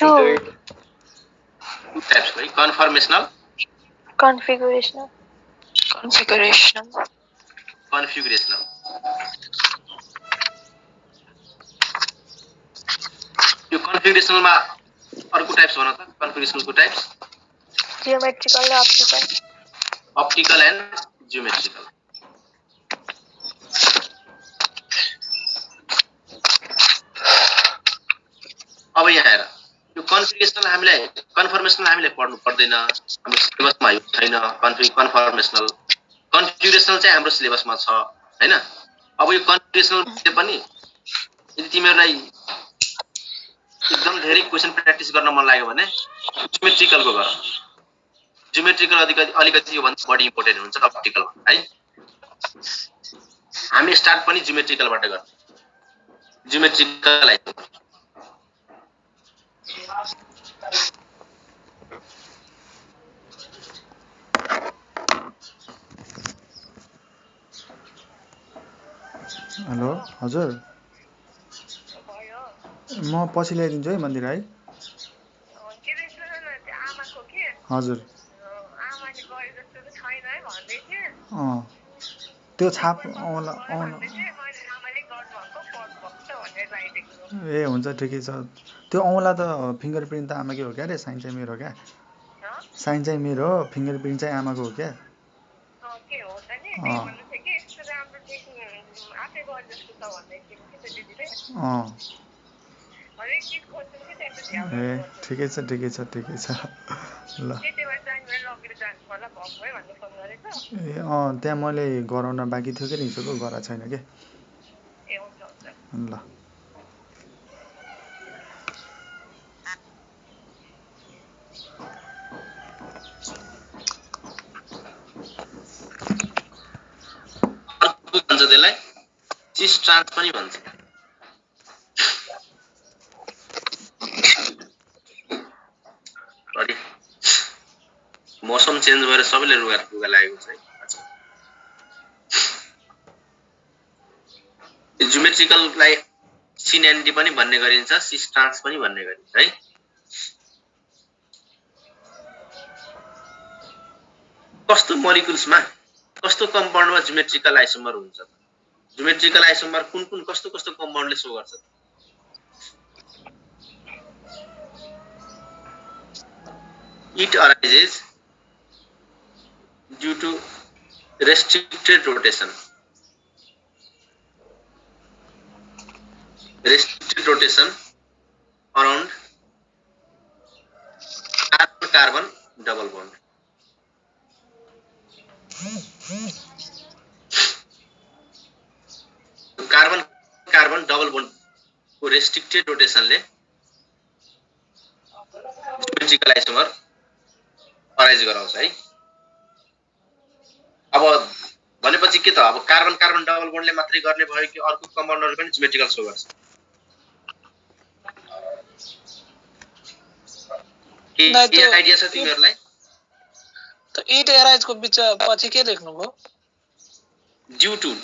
into it. Two types, right? Conformational, Configurational. configurational. configurational. यो configurational मा अर्को टाइप्स भन त configurational को टाइप्स Geometrical र optical. optical and geometrical. अब यहाँ हेर यो कन्फिगरेसनल हामीलाई कन्फर्मेसनल हामीलाई पढ्नु पर्दैन हाम्रो सिलेबसमा यो छैन कन्फर्मेसनल कन्फिगरेसनल चाहिँ हाम्रो सिलेबसमा छ हैन अब यो कन्फिगरेसनल पनि यदि तिमीहरुलाई एकदम धेरै क्वेशन प्र्याक्टिस गर्न मन लाग्यो भने जियोमेट्रिकल को गर जियोमेट्रिकल अलिकति यो भन्दा बढी इम्पोर्टेन्ट हुन्छ अप्टिकल भन्दा है हामी स्टार्ट पनि जियोमेट्रिकलबाट गर्छौं जियोमेट्रिकल हेलो हजुर म पछि ल्याइदिन्छु है मन्दिर है हजुर त्यो छाप ए हुन्छ ठिकै छ त्यो औँला त फिङ्गरप्रिन्ट त आमाकै हो क्या रे साइन चाहिँ मेरो क्या साइन चाहिँ मेरो हो फिङ्गरप्रिन्ट चाहिँ आमाको हो क्या ए ठिकै छ ल ए त्यहाँ मैले गराउन बाँकी थियो कि रिसोको गराएको छैन के ल भन्छ त्यसलाई सिस ट्रान्स पनि भन्छ अलि मौसम चेन्ज भएर सबैले रुगा लागेको छ जियोमेट्रिकललाई सिन पनि भन्ने गरिन्छ सिस ट्रान्स पनि भन्ने गरिन्छ है कस्तो मोलिकुल्समा कस्तो कम्पाउन्डमा जियोमेट्रिकल आइसोमर हुन्छ जियोमेट्रिकल आइसोमर कुन कस्तो कम्पाउन्डले शो गर्छ it arises due to restricted rotation around carbon double bond carbon double bond को रेस्ट्रिक्टेड रोटेशनले जियोमेट्रिकल आइसोमर अराइज गराउँछ है अब भनेपछि के त अब कार्बन डबल बन्डले मात्रै गर्ने भयो कि अर्को कम्पाउन्डहरु पनि जियोमेट्रिकल शो गर्छ के आइडिया छ तिमीहरुलाई त इट एराइज को बीच पछि के लेख्नु भो due to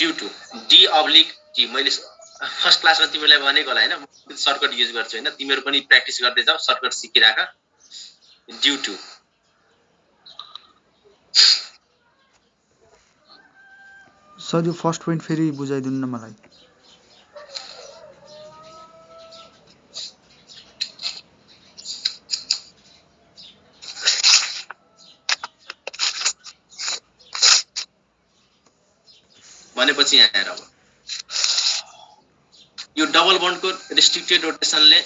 D oblique T मैले फर्स्ट क्लासमा तिमीलाई भनेको होला हैन सर्टकट युज गर्छु हैन तिमीहरु पनि प्र्याक्टिस गर्दै जाऊ सर्टकट सिकिराख ड्यू टु सर यो फर्स्ट पोइन्ट फेरि बुझाइदिनु न मलाई भनेपछि यहाँ हेर अब यो डबल बन्डको रेस्ट्रिक्टेड रोटेशनले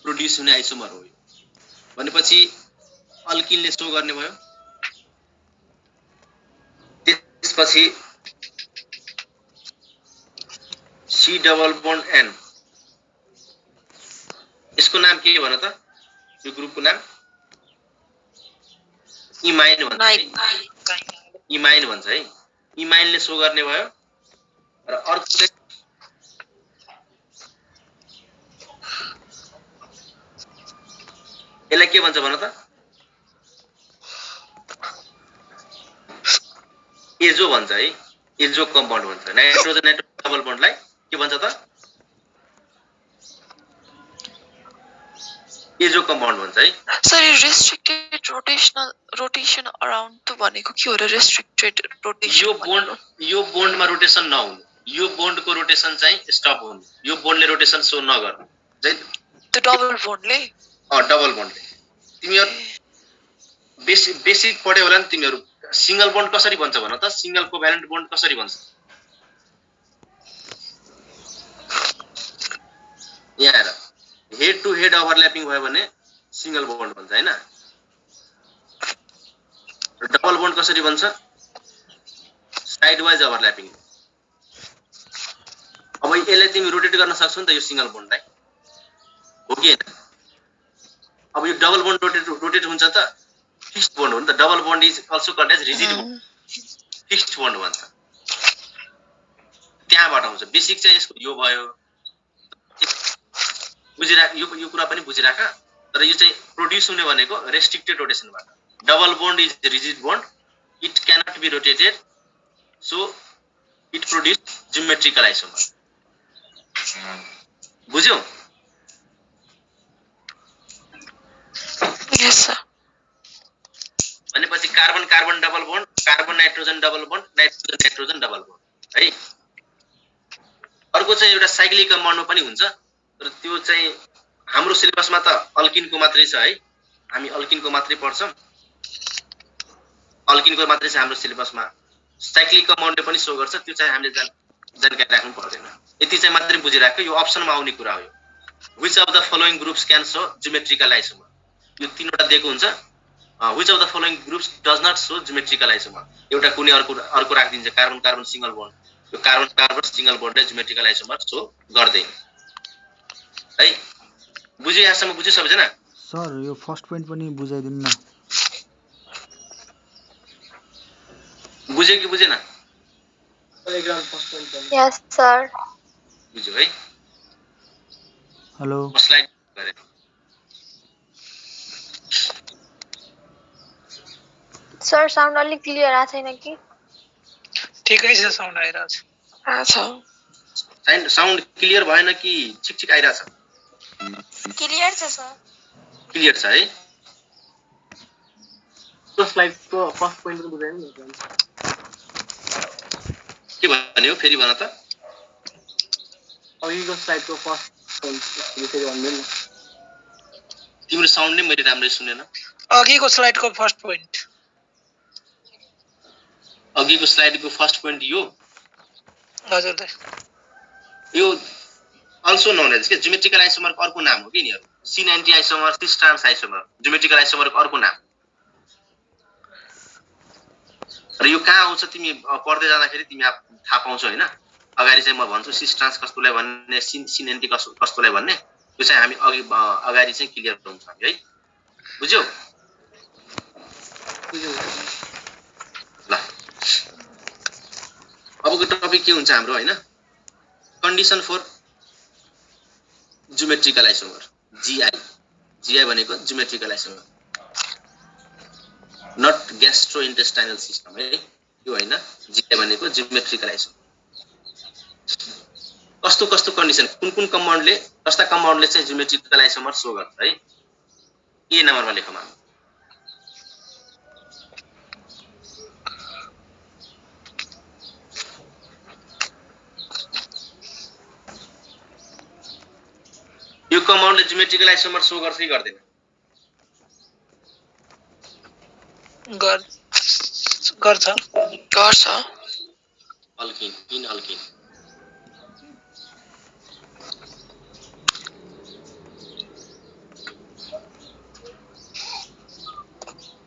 प्रोड्युस हुने आइसोमर हो यो भनेपछि अल्किनले शो गर्ने भयो त्यसपछि सी डबल बन्ड एन यसको नाम के भन त यो ग्रुपको नाम इमाइन भन्छ है इमाइनले शो गर्ने भयो र अर्को यसलाई के भन्छ भन त एजो भन्छ है एजो कम्पाउन्ड भन्छ नाइट्रोजन डबल बन्डलाई के भन्छ त एजो कम्पाउन्ड भन्छ है। सर यो रेस्ट्रिक्टेड रोटेसन अराउन्ड त भनेको के हो र रेस्ट्रिक्टेड रोटेसन? यो बोन्डमा रोटेसन नहुनु, यो बोन्डको रोटेसन चाहिँ स्टप हुनु, यो बोन्डले रोटेसन सो नगर्नु। त्यो डबल बोन्डले? डबल बोन्डले। तिमीहरु बेसिक पढ्यौ होला नि तिमीहरु। सिंगल बोन्ड कसरी बन्छ भन त? सिंगल कोभ्यालेन्ट बोन्ड कसरी बन्छ? यहाँ हेर, हेड टु हेड ओभरल्यापिङ भयो भने सिंगल बोन्ड भन्छ हैन। डबल बोन्ड कसरी बन्छ? Side wise overlapping. अब यसलाई तिमी रोटेट गर्न सक्छौ नि त यो सिंगल बोन्डलाई, हो कि हैन? अब यो डबल बोन्ड रोटेट हुन्छ त फिक्स्ड बोन्ड हो नि त। Double bond is also called as rigid bond, fixed bond भन्छ। त्यहाँबाट आउँछ। बेसिक चाहिँ यसको यो भयो। यो कुरा पनि बुझिराख। तर यो चाहिँ प्रोड्युस हुने भनेको रेस्ट्रिक्टेड रोटेसनबाट। Double bond is rigid bond, it cannot be rotated, so it produce geometrical isomer. बुझ्यौ? Yes sir. भनेपछि carbon carbon double bond, carbon nitrogen double bond, nitrogen nitrogen double bond है। अर्को चाहिँ एउटा साइक्लिक कम्पाउन्डमा पनि हुन्छ, तर त्यो चाहिँ हाम्रो सिलेबसमा त अल्किनको मात्रै छ है। हामी अल्किनको मात्रै पढ्छौं। अल्किनको मात्रै छ हाम्रो सिलेबसमा। साइक्लिक कम्पाउन्डले पनि सो गर्छ, त्यो चाहिँ हामीले जानकारी राख्नु पर्दैन। यति चाहिँ मात्रै बुझिराख्यो। यो अप्सनमा आउने कुरा हो। Which of the following groups can show geometrical isomer? यो तीनवटा दिएको हुन्छ। Which of the following groups does not show geometrical isomer? एउटा कुनै अर्को राखिदिन्छ। कार्बन कार्बन सिंगल बोन्ड, यो कार्बन कार्बन सिंगल बोन्डले जियोमेट्रिकल आइसोमर सो गर्दैन है। बुझ्यो? यहाँसम्म बुझ्यो सबैजना? सर यो फर्स्ट पोइन्ट पनि बुझाइदिनु न। बुझ्यो कि बुझेन? यस सर। बुझ्यो है? हेलो स्लाइड गरे। सर साउन्ड अलिक क्लियर आएको छैन कि? ठिकै छ, साउन्ड आइरहेछ। साउन्ड क्लियर भएन कि छिक छिक आइरहेछ? क्लियर छ सर। क्लियर छ है? त्यो स्लाइडको फर्स्ट पोइन्ट पनि बुझाएन नि। के भन्यो फेरि भन त? अघिको स्लाइडको फर्स्ट पोइन्ट फेरि भन्दैन। तिम्रो साउन्ड नै मैले राम्रै सुनेन। अघिको स्लाइडको फर्स्ट पोइन्ट। अघिको स्लाइडको फर्स्ट पोइन्ट यो? हजुर दाइ। यो अल्सो नोन एज के जियोमेट्रिकल आइसोमरको अर्को नाम हो कि नि? C90 isomer, cis trans isomer, geometrical आइसोमरको अर्को नाम। र यो कहाँ आउँछ तिमी पढ्दै जाँदाखेरि तिमी थाहा पाउँछौ हैन? अगाडि चाहिँ म भन्छु सिस ट्रान्स कस्तोलाई भन्ने, C90 कस्तोलाई भन्ने। त्यो चाहिँ हामी अगाडि चाहिँ क्लियर हुन्छ हामी है। बुझ्यौ? ल अबको टपिक के हुन्छ हाम्रो हैन? Condition for geometrical isomer, GI भनेको geometrical isomer, not gastrointestinal system है यो हैन। GI भनेको जियोमेट्रिकल आइसोमर। कस्तो कस्तो कन्डिसन, कुन कम्पाउन्डले, कस्ता कम्पाउन्डले चाहिँ जियोमेट्रिकल आइसोमर सो गर्छ है? ए नम्बरमा लेखौँ। यो कम्पाउन्डले जियोमेट्रिकल आइसोमर सो गर्छ कि गर्दैन? गर्छ। Alkene, in alkene.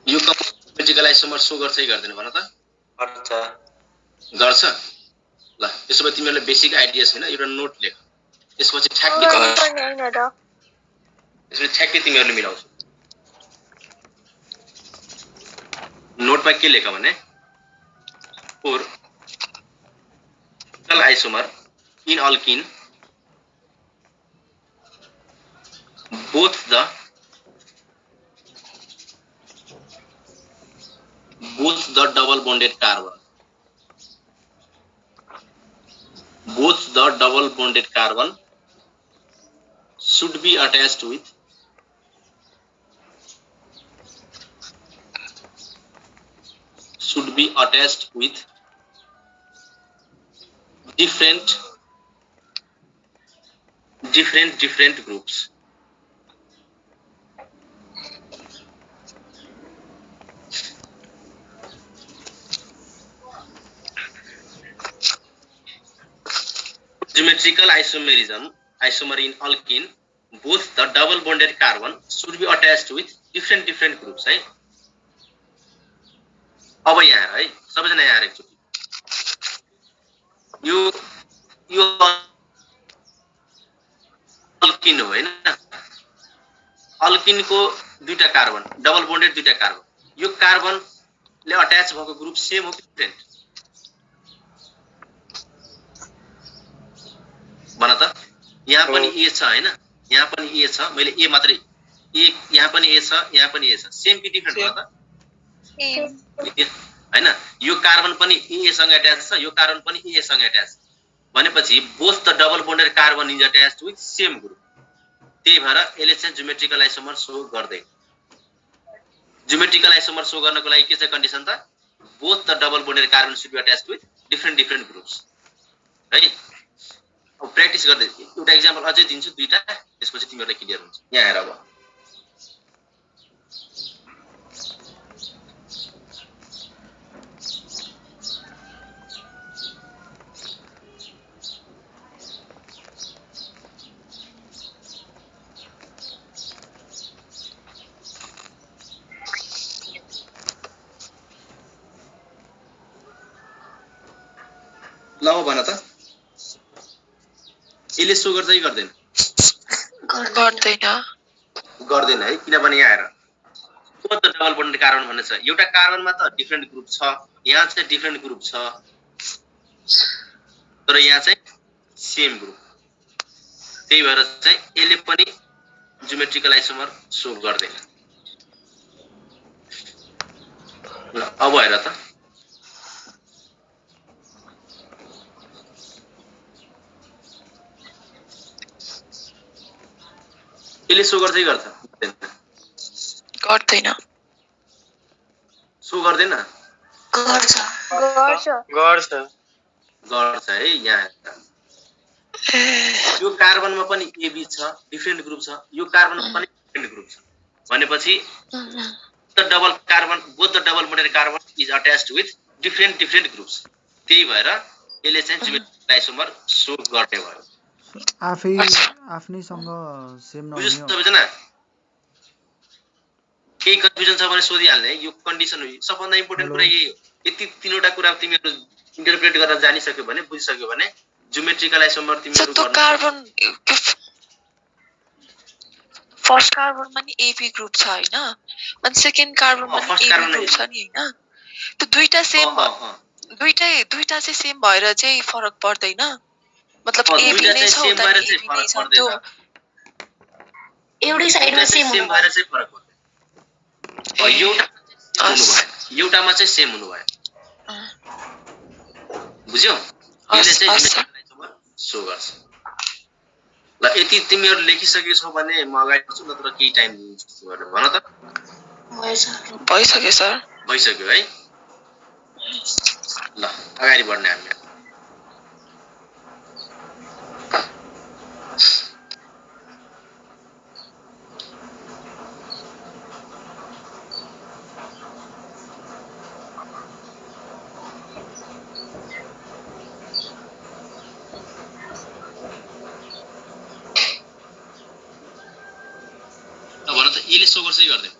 यो जियोमेट्रिकल आइसोमर सो गर्छ कि गर्दैन भन त? गर्छ। ल त्यसो भए तिमीहरुले बेसिक आइडिया छैन, एउटा नोट लेख। त्यसपछि ठ्याक्कै तिमीहरुले मिलाउँछौ। नोटमा के लेख भने four isomer in alkene both the double bonded carbon should be attached with should be attached with different groups. Geometrical isomer in alkene, both the double bonded carbon should be attached with different groups, है. अब यहाँ हेर है, सबैजना यहाँ हेर एकचोटी. यो अल्किन हो हैन. अल्किनको दुईटा कार्बन, डबल बन्डेड दुईटा कार्बन. यो कार्बनले अट्याच भएको ग्रुप सेम हो कि डिफरेन्ट? भन त. यहाँ पनि ए छ हैन, यहाँ पनि ए छ, मैले ए मात्रै ए, यहाँ पनि ए छ, यहाँ पनि ए छ, सेम कि डिफरेन्ट भन त? हैन. यो कार्बन पनि ए सँग अट्याच छ, यो कार्बन पनि ए सँग अट्याच छ. भनेपछि both the double bonded carbon is attached with same group. त्यही भएर यसले चाहिँ ज्योमेट्रिकल आइसोमर शो गर्दैन. ज्योमेट्रिकल आइसोमर शो गर्नको लागि के छ कन्डिसन त? Both the double bonded carbon should be attached with different groups. है. अब प्र्याक्टिस गर्दै एउटा एक्जाम्पल अझै दिन्छु, दुईटा, त्यसपछि तिमीहरुलाई क्लियर हुन्छ. यहाँ हेर अब. ल भन त. यसले सो गर्छ कि गर्दैन? गर्दैन है. किनभने यहाँ हेर, both the double bonded carbon भन्ने छ. एउटा कार्बनमा त डिफरेन्ट ग्रुप छ, यहाँ चाहिँ डिफरेन्ट ग्रुप छ, तर यहाँ चाहिँ सेम ग्रुप. त्यही भएर चाहिँ यसले पनि ज्योमेट्रिकल आइसोमर सो गर्दैन. ल अब हेर त. यसले सो गर्छ कि गर्छ? गर्दैन. सो गर्दैन? गर्छ है. यहाँ यो कार्बनमा पनि एबी छ, डिफरेन्ट ग्रुप छ, यो कार्बनमा पनि डिफरेन्ट ग्रुप छ. भनेपछि the double carbon, both the double bonded carbon is attached with different groups. त्यही भएर यसले चाहिँ ज्योमेट्रिकल आइसोमर सो गर्ने भयो. आफ्नैसँग सेम नहुने हो. सबैजना केही कन्फ्युजन छ भने सोधिहाल्ने है. यो कन्डिसन हो. सबभन्दा इम्पोर्टेन्ट कुरा यही हो. यति तीनवटा कुरा तिमीहरु इन्टरप्रेट गर्न जानिसक्यो भने, बुझिसक्यो भने ज्योमेट्रिकल आइसोमर तिमीहरु गर्न. कार्बन फर्स्ट कार्बनमा नि एबी ग्रुप छ हैन, अनि सेकेन्ड कार्बनमा नि एबी ग्रुप छ नि हैन. त्यो दुईटा सेम, दुईटा चाहिँ सेम भएर चाहिँ फरक पर्दैन. मतलब एबी नै छ उता नि एबी नै छ. त्यो एउटै साइडमा सेम भएर चाहिँ फरक पर्दैन. एउटामा चाहिँ सेम हुनु भयो. बुझ्यौ? यसले चाहिँ ज्योमेट्रिकल आइसोमर सो गर्छ. ल यति तिमीहरु लेखिसकेको छौ भने म अगाडि बढ्छु, नत्र केही टाइम दिन्छु तिमीहरुले. भन त. भइसक्यो सर. भइसक्यो है. ल अगाडि बढ्ने हामी. भन त. यसले सो गर्छ कि गर्दैन?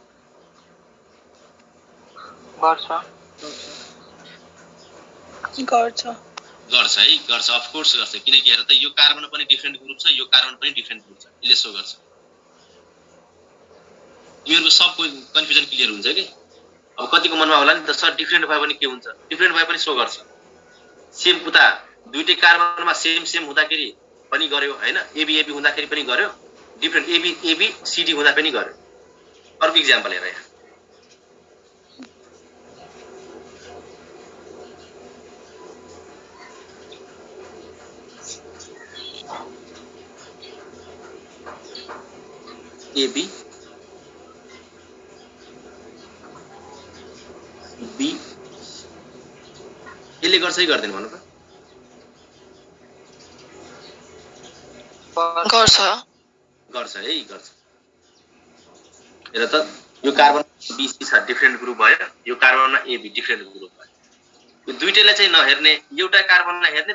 गर्छ है. गर्छ, अफ कोर्स गर्छ. किनकि हेर त, यो कार्बन पनि डिफरेन्ट ग्रुप छ, यो कार्बन पनि डिफरेन्ट ग्रुप छ. यसले सो गर्छ. तिमीहरुको सबको कन्फ्युजन क्लियर हुन्छ कि? अब कतिको मनमा होला नि त, सर डिफरेन्ट भए पनि के हुन्छ? डिफरेन्ट भए पनि सो गर्छ. सेम उता दुईटै कार्बनमा सेम हुँदाखेरि पनि गर्यो हैन. एबी हुँदाखेरि पनि गर्यो. डिफरेन्ट एबी सीडी हुँदा पनि गर्यो. अर्को एक्जाम्पल हेर यहाँ. एबी बी यसले गर्छ कि गर्दैन भन्नु त? गर्छ गर्छ है, गर्छ। हेर त यो कार्बन BC छ डिफरेन्ट ग्रुप भयो, यो कार्बनमा AB डिफरेन्ट ग्रुप भयो। यो दुईटैलाई चाहिँ नहेर्ने, एउटा कार्बनलाई हेर्ने,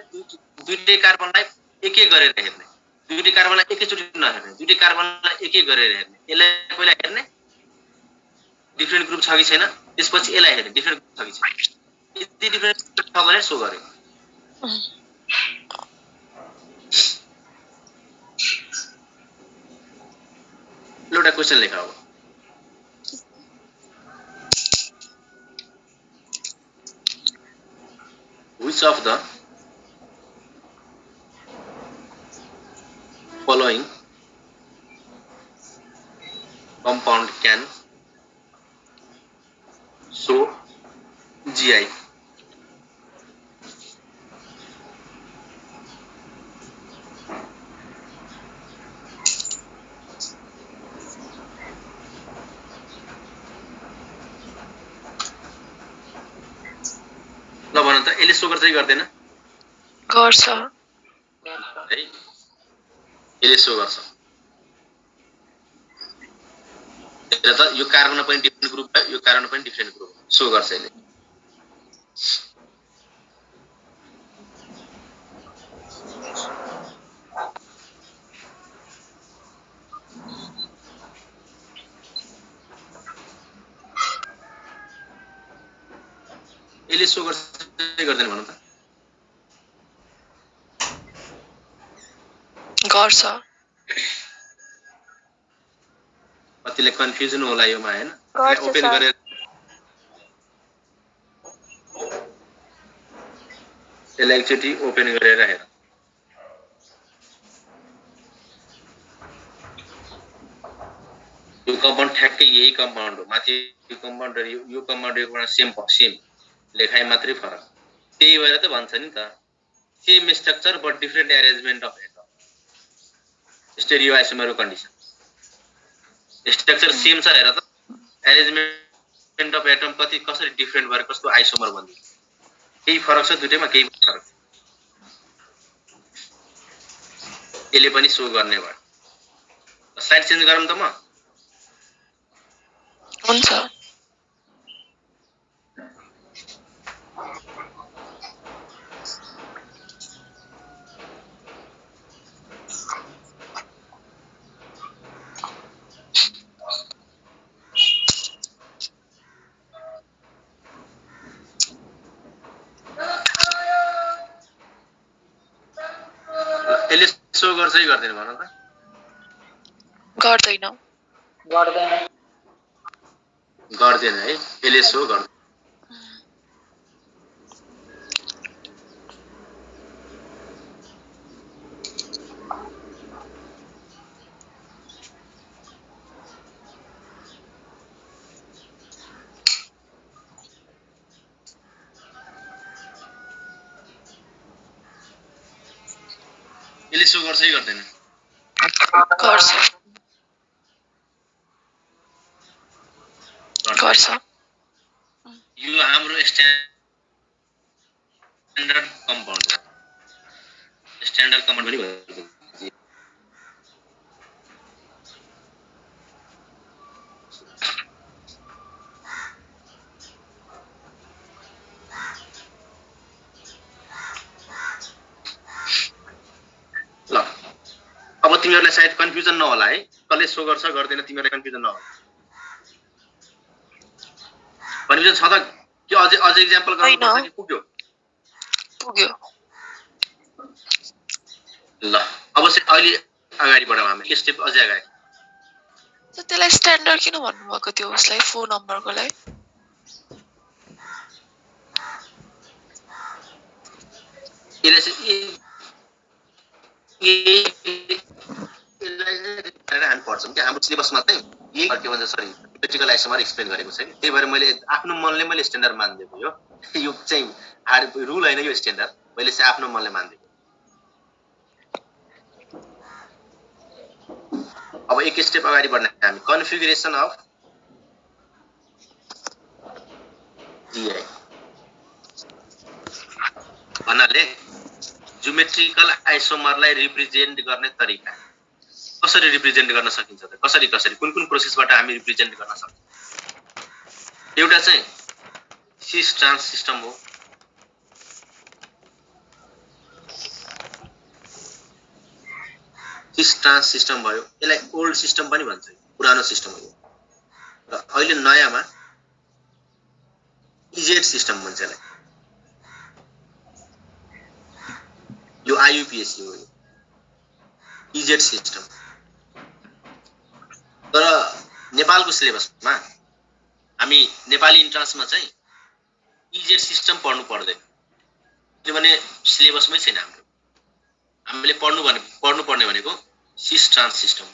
दुईटै कार्बनलाई एक एक गरेर हेर्ने, दुईटै कार्बनलाई एकैचोटि नहेर्ने, दुईटै कार्बनलाई एक एक गरेर हेर्ने। यसलाई पहिला हेर्ने डिफरेन्ट ग्रुप छ कि छैन, त्यसपछि यसलाई हेर्ने डिफरेन्ट ग्रुप छ कि छैन। यदि डिफरेन्ट छ भने सो गरे। एउटा क्वेशन लेख अब। Which of the following compound can show GI? ल भन त यसले सो गर्छ कि गर्दैन? गर्छ है, यसले सो गर्छ। हेर त यो कार्बनमा पनि डिफरेन्ट ग्रुप भयो, यो कार्बनमा पनि डिफरेन्ट ग्रुप सो गर्छ यसले। यसले सो गर्छ कि गर्दैन भन त? गर्छ कतिले कन्फ्युजन होला योमा हैन? गर्छ ओपन सर। गरेर यसलाई एकचोटि ओपन गरेर हेर। यो कम्पाउन्ड ठ्याक्कै यही कम्पाउन्ड हो। माथि यो कम्पाउन्ड र यो कम्पाउन्ड एउटा सेम लेखाइ मात्रै फरक। त्यही भएर त भन्छ नि त same structure but different arrangement of atom. Stereo isomer condition. Structure same छ हेर त, अरेन्जमेन्ट अफ एटम कसरी डिफरेन्ट भएर कस्तो आइसोमर भन्छ। केही फरक छ दुटैमा, केही फरक छ। यसले पनि सो गर्ने भयो। स्लाइड चेन्ज गरौँ त म। हुन्छ यसले सो गर्छ कि गर्दैन भन त? गर्दैन गर्दैन है, यसले सो गर्दैन। यसले सो गर्छ कि गर्दैन? गर्छ गर्छ यो हाम्रो स्ट्यान्डर्ड कम्पाउन्ड हो। स्ट्यान्डर्ड कम्पाउन्ड पनि भन्छ। ल अब तिमीहरूलाई सायद कन्फ्युजन नहोला है, कसले सो गर्छ गर्दैन तिमीहरूलाई कन्फ्युजन नहोला। कन्फ्युजन छ त कि अझै एक्जाम्पल गर्नुपर्छ कि पुग्यो? पुग्यो ल अब चाहिँ अहिले अगाडि बढौँ हामी, एक स्टेप अझै अगाडि। त त्यसलाई स्ट्यान्डर्ड किन भन्नुभएको त्यो उसलाई फोन नम्बरकोलाई? यसलाई चाहिँ हामी पढ्छौँ कि हाम्रो सिलेबसमा चाहिँ यही के भन्छ सरी इलेक्ट्रिकल आइसोमर एक्सप्लेन गरेको छैन। त्यही भएर मैले आफ्नो मनले मैले स्ट्यान्डर्ड मानिदिएको यो चाहिँ हार्ड रुल होइन, यो स्ट्यान्डर्ड मैले चाहिँ आफ्नो मनले मानिदिएको। अब एक स्टेप अगाडि बढ्ने हामी कन्फिगरेसन अफ GI। भन्नाले ज्योमेट्रिकल आइसोमरलाई रिप्रेजेन्ट गर्ने तरिका कसरी रिप्रेजेन्ट गर्न सकिन्छ त कसरी कुन प्रोसेसबाट हामी रिप्रेजेन्ट गर्न सक्छौं एउटा चाहिँ सिस ट्रान्स सिस्टम हो सिस ट्रान्स सिस्टम भयो यसलाई ओल्ड सिस्टम पनि भन्छ पुरानो सिस्टम हो र अहिले नयाँमा इजेड सिस्टम भन्छ यसलाई यो आईयूपीएसी हो इजेड सिस्टम तर नेपालको सिलेबसमा हामी नेपाली इन्ट्रान्समा चाहिँ इजेड सिस्टम पढ्नु पर्दैन किनभने सिलेबसमै छैन हाम्रो हामीले पढ्नु पर्ने भनेको सिस ट्रान्स सिस्टम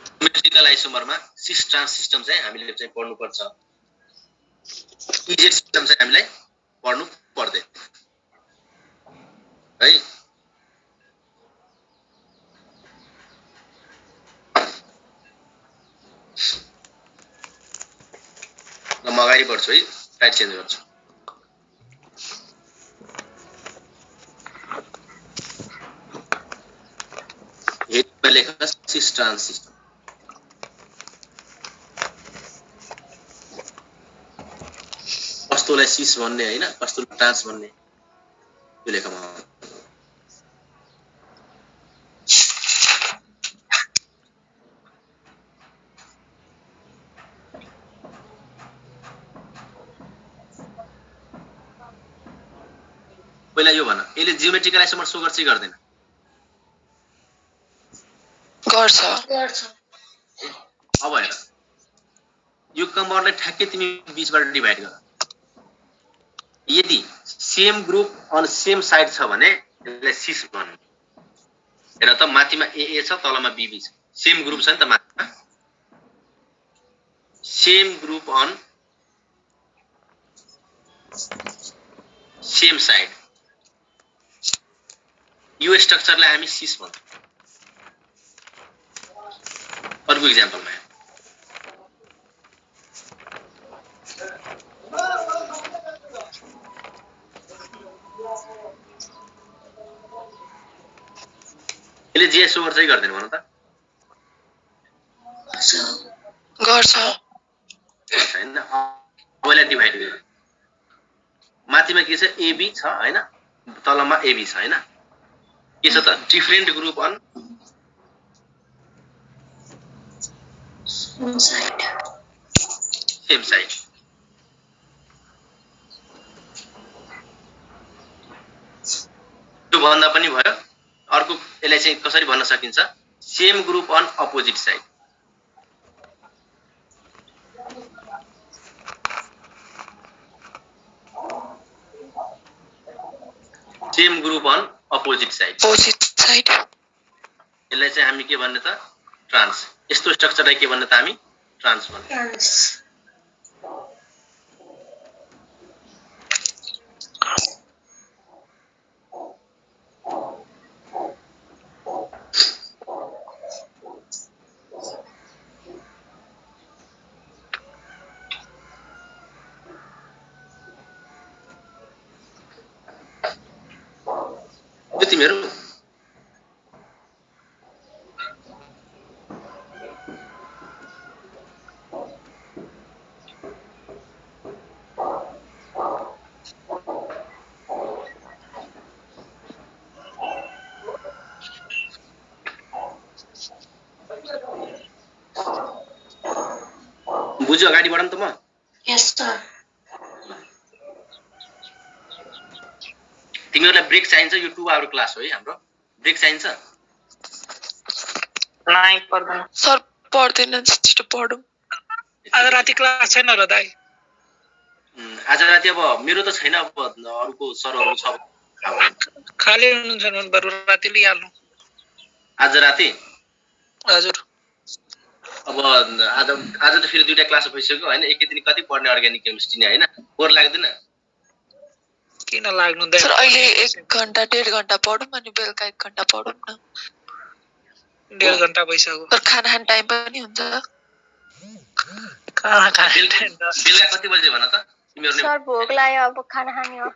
ज्योमेट्रिकल आइसोमरमा सिस ट्रान्स सिस्टम चाहिँ हामीले चाहिँ पढ्नु पर्छ इजेड सिस्टम चाहिँ हामीलाई पढ्नु पर्दैन है म अगाडि बढ्छु है स्लाइड चेन्ज गर्छु हेडमा लेख सिस ट्रान्स सिस्टम कस्तोलाई सिस भन्ने हैन कस्तोलाई ट्रान्स भन्ने यो लेखमा पहिला यो भन यसले जियोमेट्रिकल आइसोमर सो गर्छ कि गर्दैन गर्छ अब हेर यो कम्पाउन्डलाई ठ्याक्कै तिमी बीचबाट डिभाइड गर यदि same group on same side छ भने यसलाई सिस भन्नु हेर त माथिमा ए छ तलमा बीबी छ सेम ग्रुप छ नि त माथिमा same group on same side यो स्ट्रक्चरलाई हामी सिस भन्छौँ अर्को इक्जाम्पलमा यसले जीएस ओभर चाहिँ गर्दैन भन त गर्छ हैन अबलाई डिभाइड गर माथिमा के छ एबी छ हैन तलमा एबी छ हैन के छ त different group on same side त्यो भन्दा पनि भयो अर्को यसलाई चाहिँ कसरी भन्न सकिन्छ same group on opposite side same group on opposite side यसलाई चाहिँ हामी के भन्ने त ट्रान्स यस्तो स्ट्रक्चरलाई के भन्ने त हामी ट्रान्स भन्ने तिमीहरु बुझ्यो अगाडि बढ्न त म यस सर तिमीहरुलाई ब्रेक चाहिन्छ यो 2 आवर क्लास हो है हाम्रो ब्रेक चाहिन्छ नाइ पर्दैन सर पढ्दैन छिटो पढौं आज राति क्लास छैन र दाइ आज राति अब मेरो त छैन अब अरुको सरहरु छ खाली हुनुहुन्छ भने बरु राति लिइहाल्नु आज राति हजुर अब आज त फेरि दुईटा क्लास भइसक्यो हैन एकै दिन कति पढ्ने अर्ग्यानिक केमिस्ट्री नै हैन बोर लाग्दैन किन लाग्नु दाइ सर अहिले 1 घण्टा 1.5 घण्टा पढौं अनि बेलुका 1 घण्टा पढौं न 1.5 घण्टा भइसक्यो तर खाना खाने टाइम पनि हुन्छ खाना खाने बेलुका कति बजे भन त तिमीहरूले सर भोक लाग्यो अब खाना खाने हो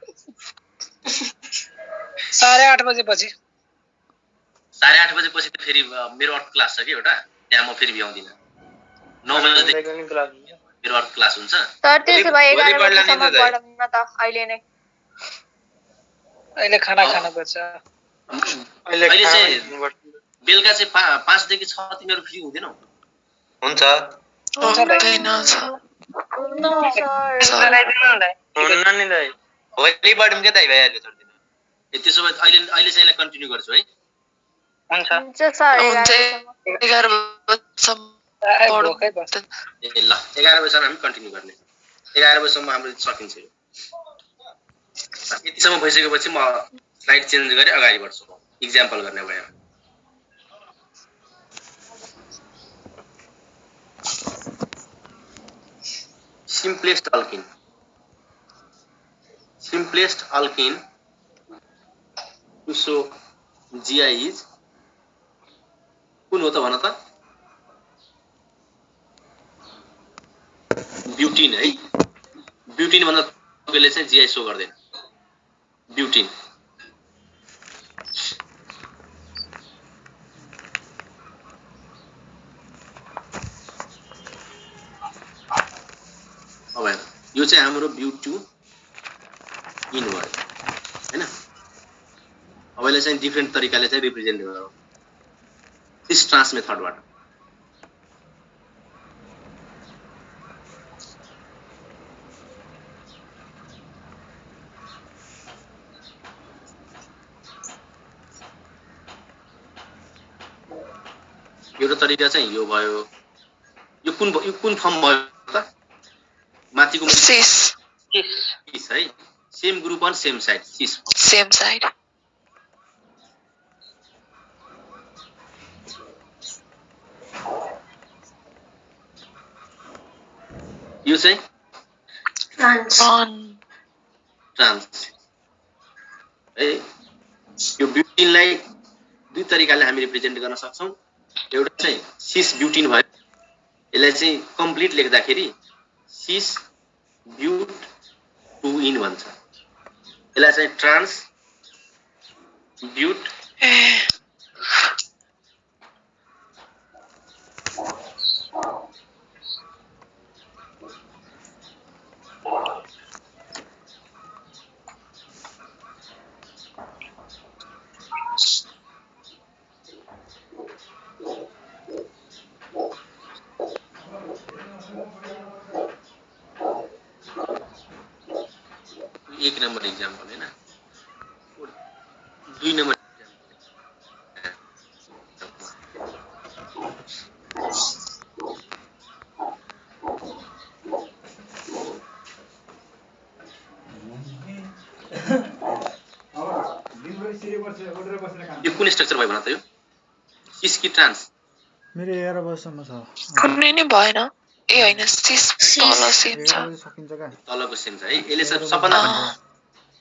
8:30 बजेपछि 8:30 बजेपछि त फेरि मेरो अर्को क्लास छ कि एउटा त्यहाँ म फेरि भ्याउँदिनँ 9 बजेदेखि मेरो अर्को क्लास हुन्छ सर त्यसो भए 11 बजेसम्म पढौँ न त अहिले नै अहिले खाना खानुपर्छ अहिले चाहिँ बेलुका चाहिँ 5 देखि 6 तिमीहरू फ्री हुँदैनौ हुन्छ हुँदैन सर हुन्न नि दाइ भोलि पढौँ के दाइ भइहाल्यो छोड्दिनु त्यसो भए अहिले चाहिँ यसलाई कन्टिन्यू गर्छु है हुन्छ सर 11 बजेसम्म 11 बजेसम्म पढौँ भोकै बस्छ ल 11 बजेसम्म हामी कन्टिन्यू गर्ने 11 बजेसम्म हाम्रो सकिन्छ यो यतिसम्म भइसकेपछि म स्लाइड चेन्ज गरी अगाडि बढ्छु इक्जाम्पल गर्ने भएर simplest alkene to show GI is कुन हो त भन त ब्युटिन है ब्युटिन भन्दा तपाईँले चाहिँ GI सो गर्दैन ब्युटिन अब यो चाहिँ हाम्रो ब्युटिन भयो हैन अब यसलाई चाहिँ डिफरेन्ट तरिकाले चाहिँ रिप्रेजेन्ट गरौँ सिस ट्रान्स मेथडबाट एउटा तरिका चाहिँ यो भयो यो कुन फर्म भयो त माथिको सिस है same group on same side cis same side यो चाहिँ ट्रान्स है यो ब्युटिनलाई दुई तरिकाले हामी रिप्रेजेन्ट गर्न सक्छौं एउटा चाहिँ सिस ब्युटिन भयो यसलाई चाहिँ कम्प्लिट लेख्दाखेरि सिस ब्युट 2 इन भन्छ यसलाई चाहिँ ट्रान्स ब्युट एक नंबर एग्जाम्पल है ना 2 नंबर यो कुन स्ट्रक्चर भयो भन त यो सिस कि ट्रान्स मेरो 11 बजेसम्म छ कुनै नै भएन ए हैन सिस तल सेम छ सकिन्छ क्या तलको सेम छ है यसले चाहिँ सबभन्दा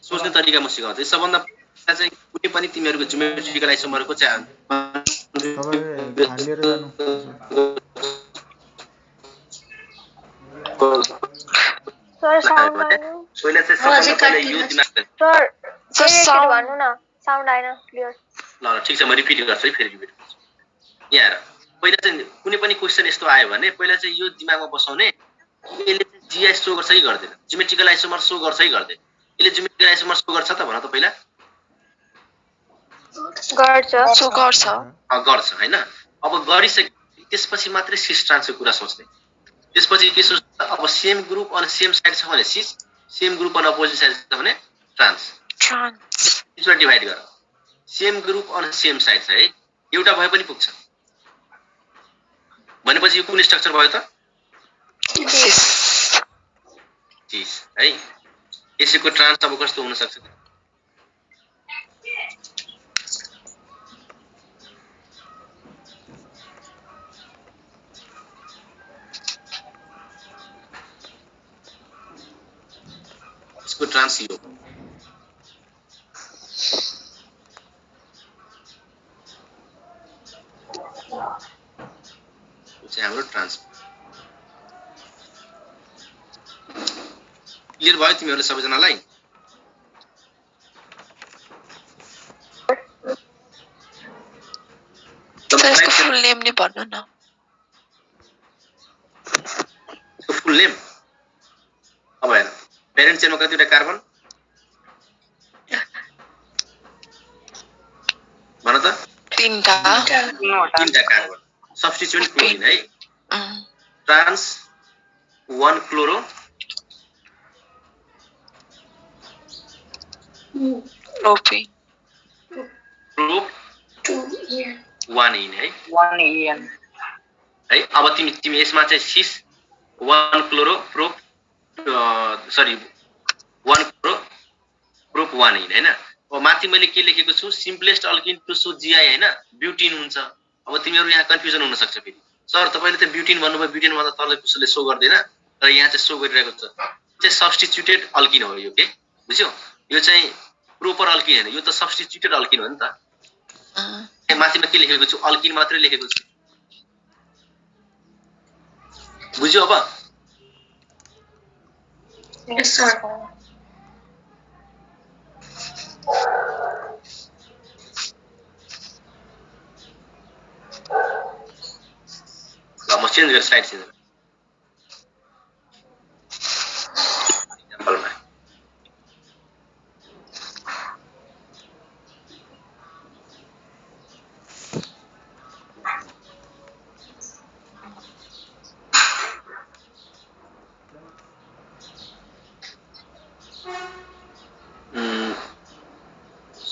सोच्ने तरिका म सिकाउँछु सबभन्दा पहिला चाहिँ कुनै पनि तिमीहरूको जियोमेट्रिकल आइसोमरको चाहिँ तपाईले हालेर जानु सर साउन्ड आएन पहिला चाहिँ सबभन्दा पहिला यो दिमाग सर सर साउन्ड भन्नु न साउन्ड आएन क्लियर ल ठीक छ म रिपिट गर्छु है फेरि रिपिट गर्छु यहाँ हेर पहिला चाहिँ कुनै पनि क्वेशन यस्तो आयो भने पहिला चाहिँ यो दिमागमा बसाउने यसले चाहिँ जीआई सो गर्छ कि गर्दैन जियोमेट्रिकल आइसोमर सो गर्छ कि गर्दैन यसले जियोमेट्रिकल आइसोमर सो गर्छ त भन त पहिला गर्छ हैन अब गरिसके त्यसपछि मात्रै सिस ट्रान्सको कुरा सोच्ने त्यसपछि के सोच्छ अब same group on same side छ भने cis same group on opposite side छ भने ट्रान्स यसलाई डिभाइड गर same group on same side छ है एउटा भए पनि पुग्छ भनेपछि यो कुन स्ट्रक्चर भयो त सिस है यसको ट्रान्स अब कस्तो हुन सक्छ इसको ट्रांस यो हाम्रो ट्रांस क्लियर भयो तिमीहरूले सबैजनालाई? त्यसको फुल नेम नि भन्नु न। फुल नेम अब हेर प्यारेन्ट चेनमा कतिवटा कार्बन भन त? 3टा कार्बन। सब्स्टिट्युएन्ट प्रोटिन है। Trans 1 chloro propene prop 1 ene है। 1 EN है अब तिमी यसमा चाहिँ cis 1 chloro prop 1 chloro prop 1 ene हैन। अब माथि मैले के लेखेको छु simplest alkene to show GI हैन ब्युटिन हुन्छ। अब तिमीहरु यहाँ कन्फ्युजन हुन सक्छ फेरि सर तपाईले त ब्युटिन भन्नुभयो ब्युटिन भन्दा तलले कसैले सो गर्दैन तर यहाँ चाहिँ सो गरिरहेको छ चाहिँ सब्स्टिट्युटेड अल्किन हो यो के बुझ्यौ यो चाहिँ प्रोपर अल्किन हैन यो त सब्स्टिट्युटेड अल्किन हो नि त। माथिमा के लेखेको छु अल्किन मात्रै लेखेको छु बुझ्यौ अब? यस सर। ल म चेन्ज गरेर स्लाइड चेन्ज एक्जाम्पलमा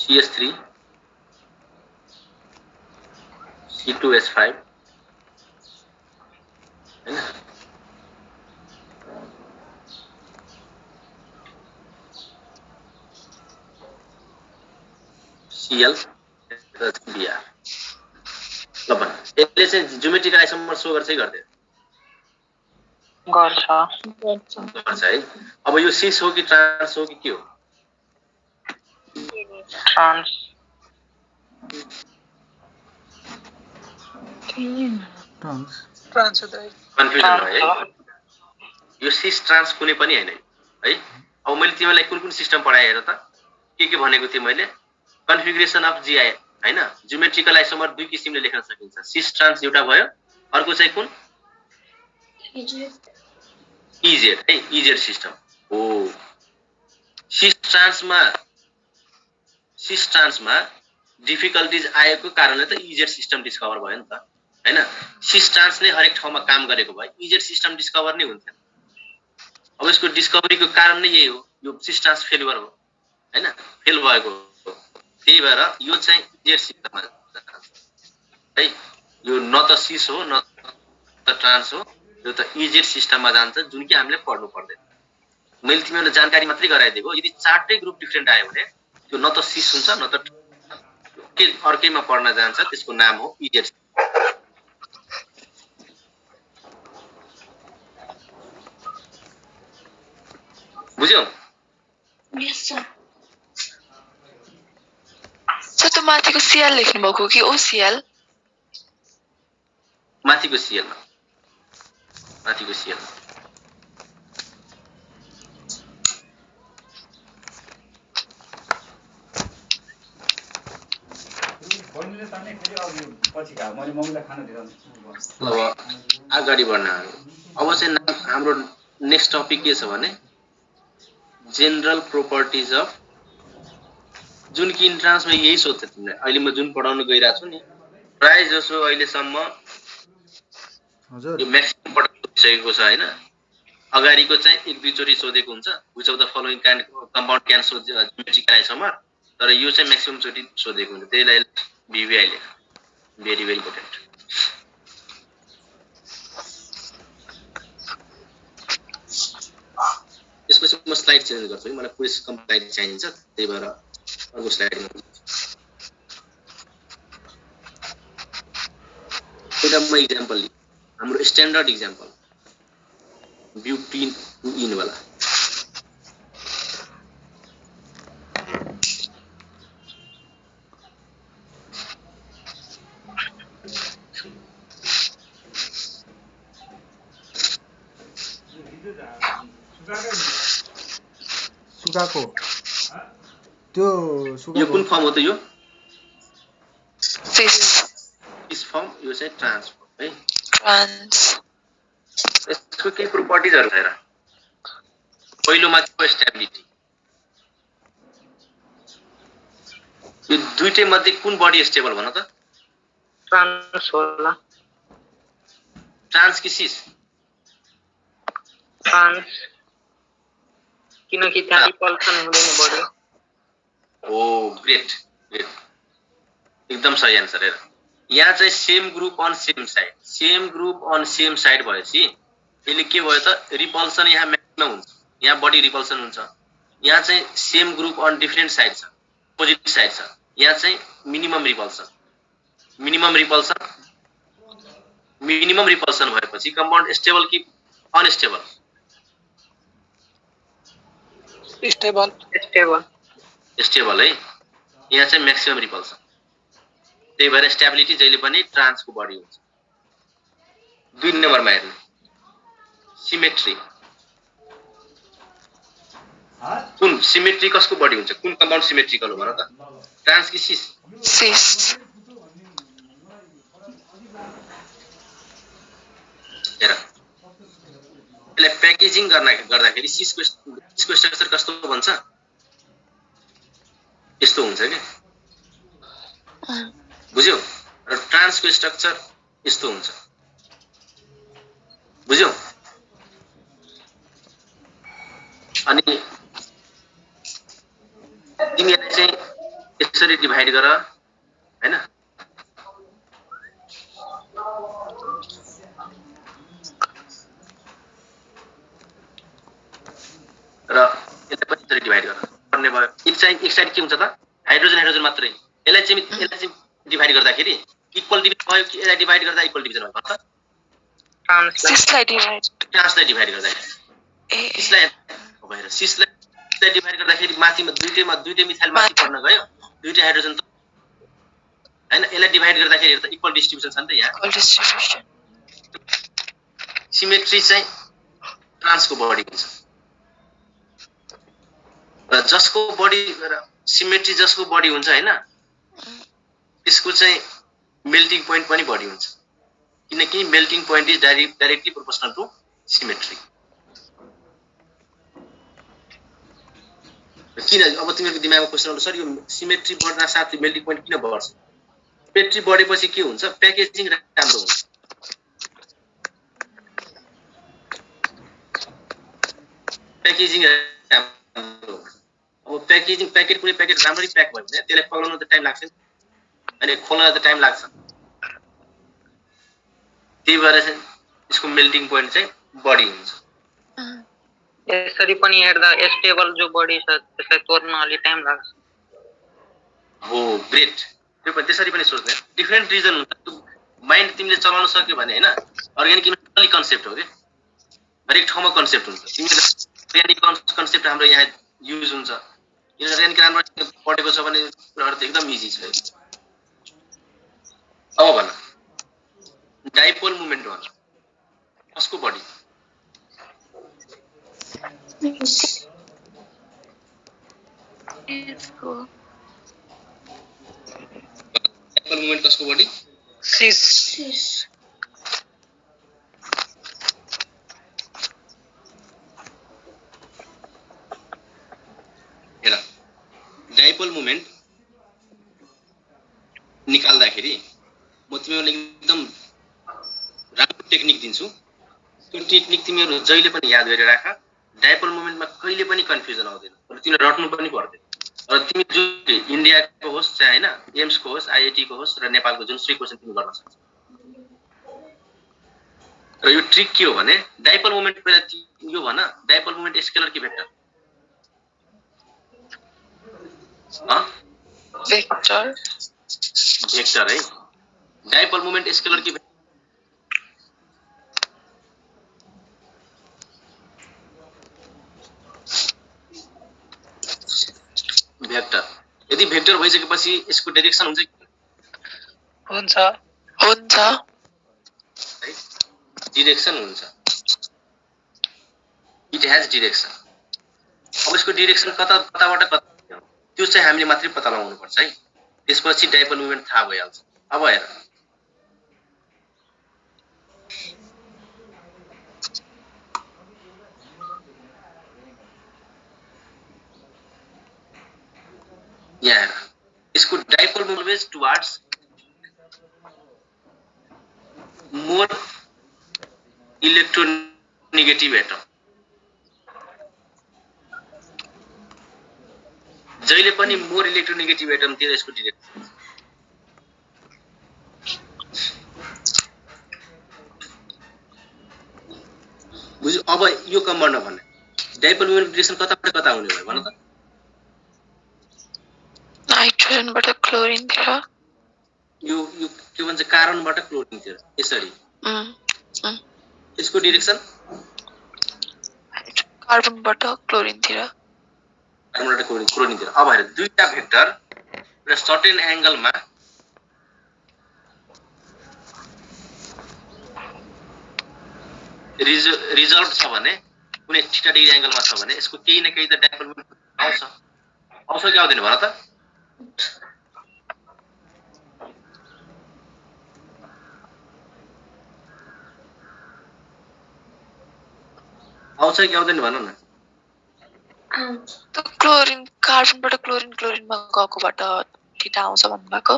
CS3 C2H5 हैन Cl Br ल भन यसले चाहिँ ज्योमेट्रिकल आइसोमर सो गर्छ कि गर्दैन? गर्छ है। अब यो सिस हो कि ट्रान्स हो कि के हो? ट्रान्स कन्फ्युजन भयो है। यो सिस ट्रान्स कुनै पनि हैन है। अब मैले तिमीलाई कुन कुन सिस्टम पढाए हेर त के भनेको थिए मैले कन्फिगरेसन अफ जीआई हैन ज्योमेट्रिकल आइसोमर दुई किसिमले लेख्न सकिन्छ सिस ट्रान्स एउटा भयो अर्को चाहिँ कुन इजेड है इजेड सिस्टम हो। सिस ट्रान्समा डिफिकल्टिज आएको कारणले त इजेड सिस्टम डिस्कभर भयो नि त हैन। सिस ट्रान्स नै हरेक ठाउँमा काम गरेको भए इजेड सिस्टम डिस्कभर नै हुन्थ्यो। अब यसको डिस्कभरीको कारण नै यही हो यो सिस ट्रान्स फेलियर हो हैन फेल भएको हो। त्यही भएर यो चाहिँ इजेड सिस्टममा है यो न त सिस हो न त ट्रान्स हो यो त इजेड सिस्टममा जान्छ जुन कि हामीले पढ्नु पर्दैन। मैले तिमीलाई जानकारी मात्रै गराइदिएको यदि चारटै ग्रुप डिफरेन्ट आयो भने त्यो न त सिस हुन्छ न त अर्कैमा पढ्न जान्छ त्यसको नाम हो इजेड। बुझ्यौ? Yes sir. सो त माथिको सिएल लेख्नु भएको कि ओसिएल? माथिको सिएल अब अगाडि बढ्न अब चाहिँ हाम्रो नेक्स्ट टपिक के छ भने जेनरल प्रोपर्टिज अफ जुन कि इन्ट्रान्समा यही सोध्छ तिमीले अहिले म जुन पढाउन गइरहेको छु नि प्राय जसो अहिलेसम्म यो म्याक्सिमम पढाइसकेको छ हैन। अगाडिको चाहिँ एक दुई चोटी सोधेको हुन्छ which of the following compound can so geometric isomer तर यो चाहिँ म्याक्सिमम चोटी सोधेको हुन्छ त्यसलाई भिभिआई लेख भेरी भेरी इम्पोर्टेन्ट। त्यसपछि म स्लाइड चेन्ज गर्छु कि मलाई क्विज कम्प्लाइट चाहिन्छ त्यही भएर अर्को स्लाइड एउटा म इक्जाम्पल लिएँ हाम्रो स्ट्यान्डर्ड इक्जाम्पल ब्युटिन इन वाला सुकाको त्यो यो सुकाको कुन फर्म हो त यो सिस इस फर्म यो चाहिँ ट्रान्स है ट्रान्स यसको केही प्रोपर्टिजहरु छ हेर पहिलोमा को स्टेबिलिटी यो दुईटै मध्ये कुन बडी स्टेबल भन त ट्रान्स होला ट्रान्स कि सिस ट्रान्स किनकि त्यहाँ रिपल्सन हुँदैन बढी ओ ग्रेट ग्रेट एकदम सही आन्सर हेर यहाँ चाहिँ same group on same side भएपछि यसले के भयो त रिपल्सन यहाँ म्याक्सिमम हुन्छ यहाँ बडी रिपल्सन हुन्छ यहाँ चाहिँ same group on different side छ अपोजिट साइड छ यहाँ चाहिँ मिनिमम रिपल्सन भएपछि कम्पाउन्ड स्टेबल कि अनस्टेबल स्टेबल स्टेबल है यहाँ चाहिँ म्याक्सिमम रिपल्सन त्यही भएर स्टेबिलिटी जहिले पनि ट्रान्सको बढी हुन्छ 2 नम्बरमा हेर्नु सिमेट्री कुन सिमेट्री कसको बढी हुन्छ कुन कम्पाउन्ड सिमेट्रिकल हो भन त ट्रान्स कि सिस हेर यसलाई प्याकेजिङ गर्दाखेरि सिसको स्ट्रक्चर कस्तो भन्छ यस्तो हुन्छ के बुझ्यौ र ट्रान्सको स्ट्रक्चर यस्तो हुन्छ बुझ्यौ अनि तिमीले चाहिँ यसरी डिभाइड गर हैन र यसलाई पनि यसरी डिभाइड गर पर्ने भयो एक साइड के हुन्छ त हाइड्रोजन मात्रै यसलाई चाहिँ डिभाइड गर्दाखेरि इक्वल डिभिजन भयो कि यसलाई डिभाइड गर्दा इक्वल डिभिजन भयो त ट्रान्सलाई डिभाइड गर्दा सिसलाई भएर सिसलाई डिभाइड गर्दाखेरि माथिमा दुईटै मिथाइल माथि पर्न गयो दुईटै हाइड्रोजन त हैन यसलाई डिभाइड गर्दाखेरि त इक्वल डिस्ट्रिब्युसन छ नि त यहाँ सिमेट्री चाहिँ ट्रान्सको बढी हुन्छ र जसको बढी सिमेट्री जसको बढी हुन्छ हैन त्यसको चाहिँ मेल्टिङ पोइन्ट पनि बढी हुन्छ किनकि melting point is directly proportional to symmetry किन अब तिमीहरुको दिमागमा क्वेशन आउँछ सर यो सिमेट्री बढ्दा साथै मेल्टिङ पोइन्ट किन बढ्छ सिमेट्री बढेपछि के हुन्छ प्याकेजिङ राम्रो हुन्छ प्याकेजिङ राम्रो अब प्याकेट कुनै प्याकेट राम्ररी प्याक भयो भने त्यसलाई पगाउन त टाइम लाग्छ अनि खोल्न त टाइम लाग्छ त्यही भएर चाहिँ यसको मेल्टिङ पोइन्ट चाहिँ बढी हुन्छ यसरी पनि हेर्दा स्टेबल जो बडी छ त्यसलाई तोड्न अलि टाइम लाग्छ हो ग्रेट त्यो पनि त्यसरी पनि सोच्ने डिफरेन्ट रिजन हुन्छ माइन्ड तिमीले चलाउन सक्यो भने हैन अर्ग्यानिक इनर्जिक कन्सेप्ट हो के हरेक ठाउँमा कन्सेप्ट हुन्छ तिमीले अर्ग्यानिक कन्सेप्ट हाम्रो यहाँ युज हुन्छ इनर्जिक राम्रो पढेको छ भने कुराहरु त एकदम इजी छ अब भन डाइपोल मोमेन्ट भन कसको बडी डाइपोल मोमेन्ट कसको बडी सिस हेर डाइपोल मोमेन्ट निकाल्दाखेरि म तिमीहरुलाई एकदम राम्रो टेक्निक दिन्छु त्यो टेक्निक तिमीहरु जहिले पनि याद गरेर राख डाइपोल मोमेन्टमा कहिले पनि कन्फ्युजन आउँदैन र तिमीले रट्नु पनि पर्दैन र तिमी जुन इन्डियाको होस् चाहे हैन एम्स को होस् आईआईटी को होस् र नेपालको जुन सुकै क्वेशन तिमी गर्न सक्छौ र यो ट्रिक के हो भने डाइपोल मोमेन्ट पहिला यो भन डाइपोल मोमेन्ट स्केलर कि भेक्टर भेक्टर है डाइपोल मोमेन्ट स्केलर कि भेक्टर यदि भेक्टर भइसकेपछि यसको डाइरेक्सन हुन्छ डिरेक्सन हुन्छ इट हैज डिरेक्सन अब यसको डिरेक्सन कताबाट कता त्यो चाहिँ हामीले मात्रै पत्ता लगाउनु पर्छ है। त्यसपछि डाइपोल मोमेन्ट थाहा भइहाल्छ। अब हेर यहाँ हेर यसको dipole moment towards more electronegative atom. जहिले पनि मोर इलेक्ट्रोनेगेटिभ एटम तिर यसको डिरेक्सन। बुझ्यो? अब यो कम्पाउन्डमा भन्ने डाइपोल मोमेन्ट डिरेक्सन कताबाट कता हुने भयो भन त? नाइट्रोजनबाट क्लोरिनतिर। यो के भन्छ कार्बनबाट क्लोरिनतिर यसरी। यसको डिरेक्सन कार्बनबाट क्लोरिनतिर। कार्बनबाट क्लोरिनतिर। अब हेर दुईटा भेक्टर र सर्टेन एंगलमा रिजल्ट छ भने कुनै थीटा डिग्री एंगलमा छ भने यसको केही न केही त डाइपोल मोमेन्ट आउँछ कि आउँदैन भन त? आउँछ कि आउँदैन भन न? त क्लोरिन कार्बनबाट क्लोरिनमा गएकोबाट थीटा आउँछ भन्नुभएको?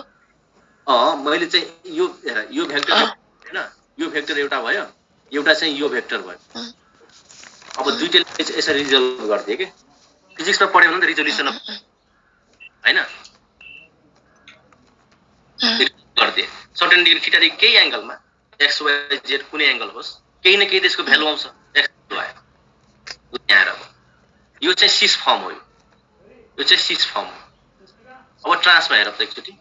मैले चाहिँ यो हेर यो भेक्टर हैन, यो भेक्टर एउटा भयो, एउटा चाहिँ यो भेक्टर भयो। अब दुईटैले यसरी रिजल्भ गर्दिए के फिजिक्समा पढ्यो भने त रिजोल्युसन हैन गर्दिए सर्टेन डिग्री थीटा डिग्री केही एंगलमा एक्स वाई जेड कुनै एंगल होस् केही न केही त्यसको भ्यालु आउँछ एक्स वाई। यो चाहिँ सिस फर्म हो। यो चाहिँ सिस फर्म हो। अब ट्रान्समा हेर त एकचोटी।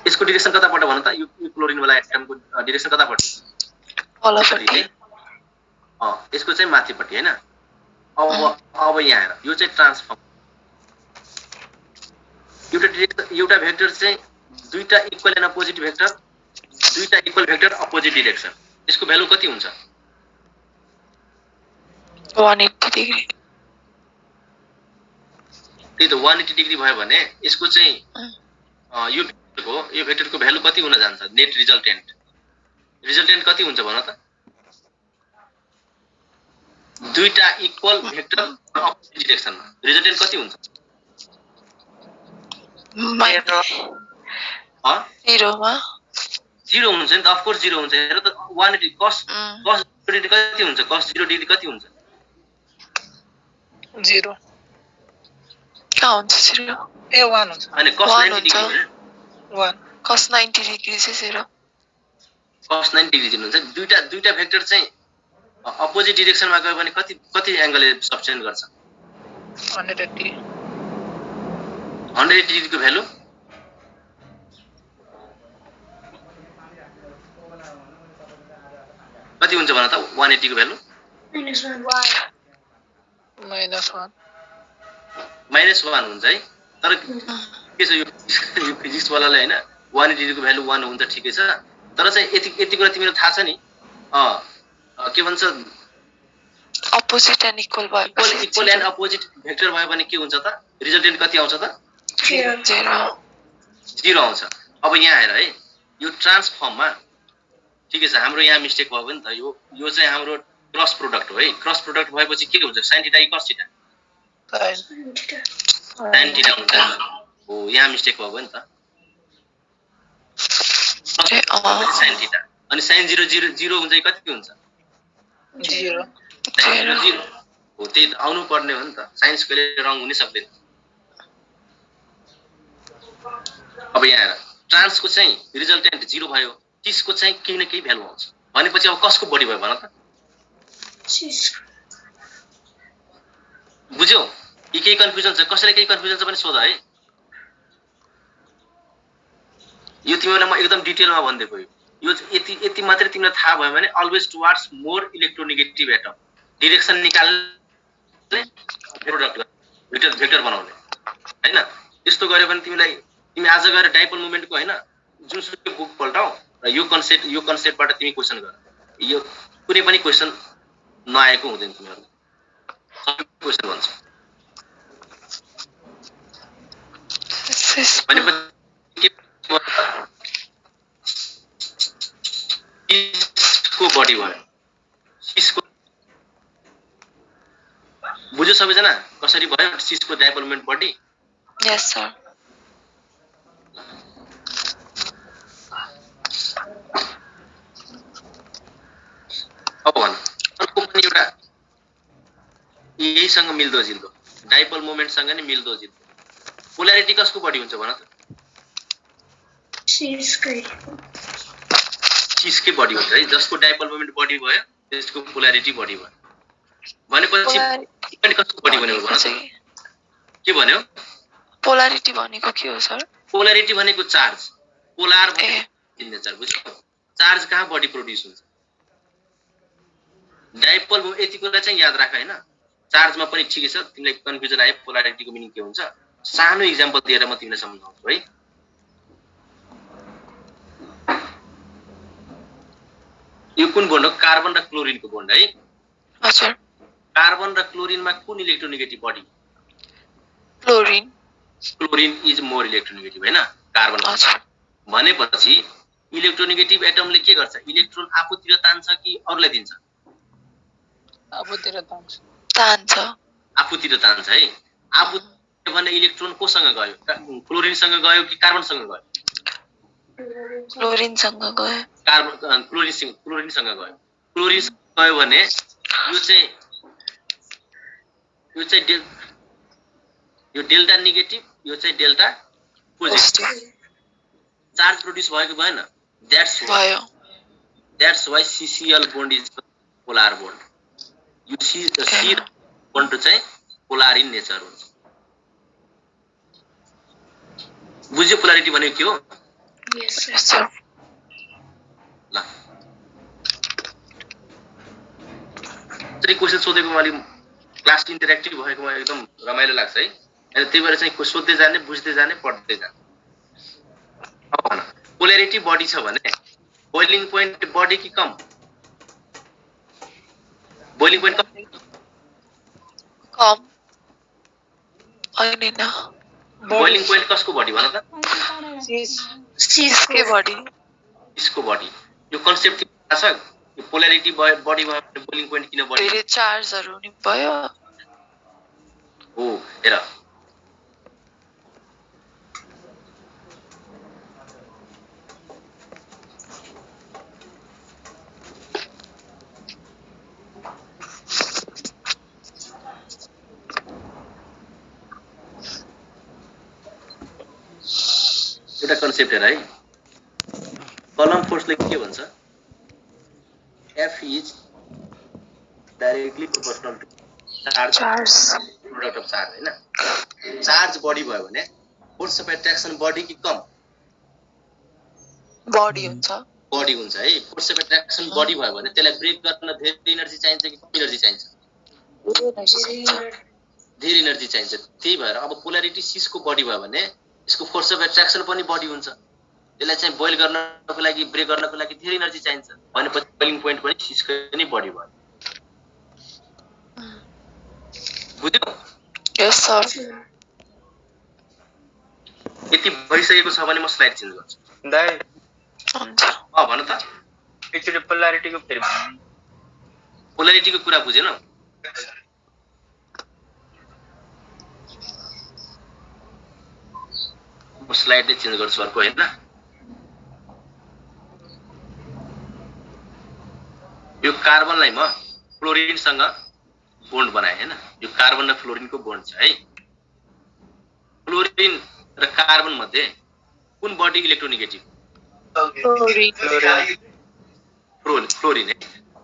यसको डिरेक्सन कताबाट भन त? यो क्लोरिन वाला एटमको डिरेक्सन कताबाट? तलपट्टि। यसको चाहिँ माथिपट्टि हैन। अब यहाँ हेर यो चाहिँ ट्रान्सफर्म। एउटा भेक्टर चाहिँ दुईटा इक्वल एन्ड अपोजिट भेक्टर, दुईटा इक्वल भेक्टर अपोजिट डिरेक्सन। यसको भ्यालु कति हुन्छ? 180 डिग्री। त्यही त 180 डिग्री भयो भने यसको चाहिँ यो भेक्टरको भ्यालु कति हुन जान्छ? Net resultant. रिजल्टेन्ट कति हुन्छ भन त? दुईटा इक्वल भेक्टर अपोजिट डिरेक्सनमा रिजल्टेन्ट कति हुन्छ? 0 हुन्छ नि त। अफ कोर्स 0 हुन्छ। हेर त 180 cos 0 डिग्री कति हुन्छ? cos 0 डिग्री कति हुन्छ? 0 कहाँ हुन्छ 0? 1 हुन्छ। अनि cos 90 डिग्री हो। 1 cos 90 डिग्री चाहिँ 0। cos 90 डिग्री 0 हुन्छ। दुईटा भेक्टर चाहिँ अपोजिट डिरेक्सनमा गयो भने कति एंगलले सब्स्टेन्ड गर्छ? 180। 180 डिग्रीको भ्यालु कति हुन्छ भन त? 180 को भ्यालु -1 हुन्छ है। तर के छ यो फिजिक्स वालाले हैन 180 डिग्रीको भ्यालु 1 हुन्छ ठिकै छ। तर चाहिँ यति कुरा तिमीलाई थाहा छ नि के भन्छ अपोजिट एन्ड इक्वल भयो। इक्वल एन्ड अपोजिट भेक्टर भयो भने के हुन्छ त? रिजल्टेन्ट कति आउँछ त? 0 आउँछ। अब यहाँ हेर है यो ट्रान्सफर्ममा ठिकै छ हाम्रो यहाँ मिस्टेक भयो नि त। यो चाहिँ हाम्रो क्रस प्रोडक्ट हो है। क्रस प्रोडक्ट भएपछि के हुन्छ? sin theta cos theta sin theta हुन्छ। हो यहाँ मिस्टेक भयो नि त। sin थीटा अनि sin 0 हुन्छ कति हुन्छ? 0 हो। त्यही त आउनु पर्ने हो नि त। साइन्स कहिले रङ हुनै सक्दैन। अब यहाँ हेर ट्रान्सको चाहिँ रिजल्टेन्ट 0 भयो, 30 को चाहिँ केही न केही भ्यालु आउँछ भनेपछि अब कसको बढी भयो भन त? बुझ्यौ? केही कन्फ्युजन छ? कसैले केही कन्फ्युजन छ भने सोध है। यो तिमीलाई म एकदम डिटेलमा भन्दिएको यो यति मात्रै तिमीलाई थाहा भयो भने always towards more electronegative atom direction निकाल्ने भेक्टर बनाउने हैन। यस्तो गर्यो भने तिमी आज गएर डाइपोल मोमेन्टको हैन जुनसुकै बुक पल्टाऊ यो कन्सेप्टबाट तिमी क्वेसन गर। यो कुनै पनि क्वेसन नआएको हुँदैन तिमीहरुले सबै क्वेसन भन्छ। भनेपछि को बडी भयो सिसको बुझ्यो सबैजना कसरी भयो सिसको डाइपोल मोमेन्ट बडी? यस सर। अब भन अर्को पनि एउटा यहीसँग मिल्दो जिल्दो डाइपोल मोमेन्टसँग नि मिल्दो जिल्दो पोल्यारिटी कसको बडी हुन्छ भन त? सिसकै बडी हुन्छ है। जसको डाइपोल मोमेन्ट बडी भयो त्यसको पोल्यारिटी बडी भयो। भनेपछि कसको बडी भनेको भन त? के भन्यो? पोल्यारिटी भनेको के हो सर? पोल्यारिटी भनेको चार्ज, पोलार भनेको नेचर, बुझ्यौ? चार्ज कहाँ बडी प्रोड्युस हुन्छ? डाइपोल यति कुरा चाहिँ याद राख हैन। चार्जमा पनि ठिकै छ, तिमीलाई कन्फ्युजन आयो पोल्यारिटीको मिनिङ के हुन्छ? सानो एक्जाम्पल दिएर म तिमीलाई सम्झाउँछु है। यो कुन बोन्ड हो? कार्बन र क्लोरिनको बोन्ड है। हजुर। कार्बन र क्लोरिनमा कुन इलेक्ट्रोनेगेटिभ बडी? Chlorine. Chlorine is more electronegative हैन कार्बन। हजुर। भनेपछि इलेक्ट्रोनेगेटिभ एटमले के गर्छ? इलेक्ट्रोन आफूतिर तान्छ कि अरूलाई दिन्छ? आफूतिर तान्छ। तान्छ। आफूतिर तान्छ है। आफू भने इलेक्ट्रोन कोसँग गयो? क्लोरिनसँग गयो कि कार्बनसँग गयो? क्लोरिनसँग गयो। कार्बन क्लोरिनसँग गयो। क्लोरिनसँग गयो भने यो डेल्टा नेगेटिभ, यो चाहिँ डेल्टा पोजिटिभ। चार्ज प्रोड्युस भएको भएन? That's why CCl bond is polar bond. यो सी बोन्ड चाहिँ पोलार इन नेचर हुन्छ। बुझ्यो पोलारिटी भनेको के हो? यस सर। ल क्वेसन सोधेको मैले क्लास इन्टरेक्टिभ भएकोमा एकदम रमाइलो लाग्छ है। अनि त्यही भएर चाहिँ सोध्दै जाने, बुझ्दै जाने, पढ्दै जाने। अब भन पोल्यारिटी बडी छ भने बोइलिङ पोइन्ट बडी कि कम? बोइलिङ पोइन्ट कम होइन। बोइलिङ पोइन्ट कसको बडी भन त? सिसकै बडी। Cisco body. यो कन्सेप्ट थाहा छ? यो पोल्यारिटी बडी भयो भने बोइलिङ पोइन्ट किन बढी? धेरै चार्जहरु नि भयो। हो हेर एउटा कन्सेप्ट हेर है। कलम फोर्सले के भन्छ? F is directly proportional to charge product of charge हैन। चार्ज बडी भयो भने फोर्स अफ एट्र्याक्सन बडी कि कम? बडी हुन्छ। बडी हुन्छ है। फोर्स अफ एट्र्याक्सन बडी भयो भने त्यसलाई ब्रेक गर्न धेरै एनर्जी चाहिन्छ कि कम एनर्जी चाहिन्छ? धेरै एनर्जी चाहिन्छ। त्यही भएर अब पोल्यारिटी सिसको बडी भयो भने यसको फोर्स अफ एट्र्याक्सन पनि बडी हुन्छ। त्यसलाई चाहिँ बोइल गर्नको लागि, ब्रेक गर्नको लागि धेरै एनर्जी चाहिन्छ। भनेपछि बोइलिङ पोइन्ट पनि सिसको नै बडी भयो। बुझ्यौ? Yes sir. यति भइसकेको छ भने म स्लाइड चेन्ज गर्छु। दाइ हुन्छ। भन त। एकचोटि पोल्यारिटीको फेरि पोल्यारिटीको कुरा बुझेन? म स्लाइड नै चेन्ज गर्छु अर्को हैन। यो कार्बनलाई म फ्लोरिनसँग बोन्ड बनाए हैन। यो कार्बन र फ्लोरिनको बोन्ड छ है। फ्लोरिन र कार्बन मध्ये कुन बडी इलेक्ट्रोनेगेटिभ? फ्लोरिन है।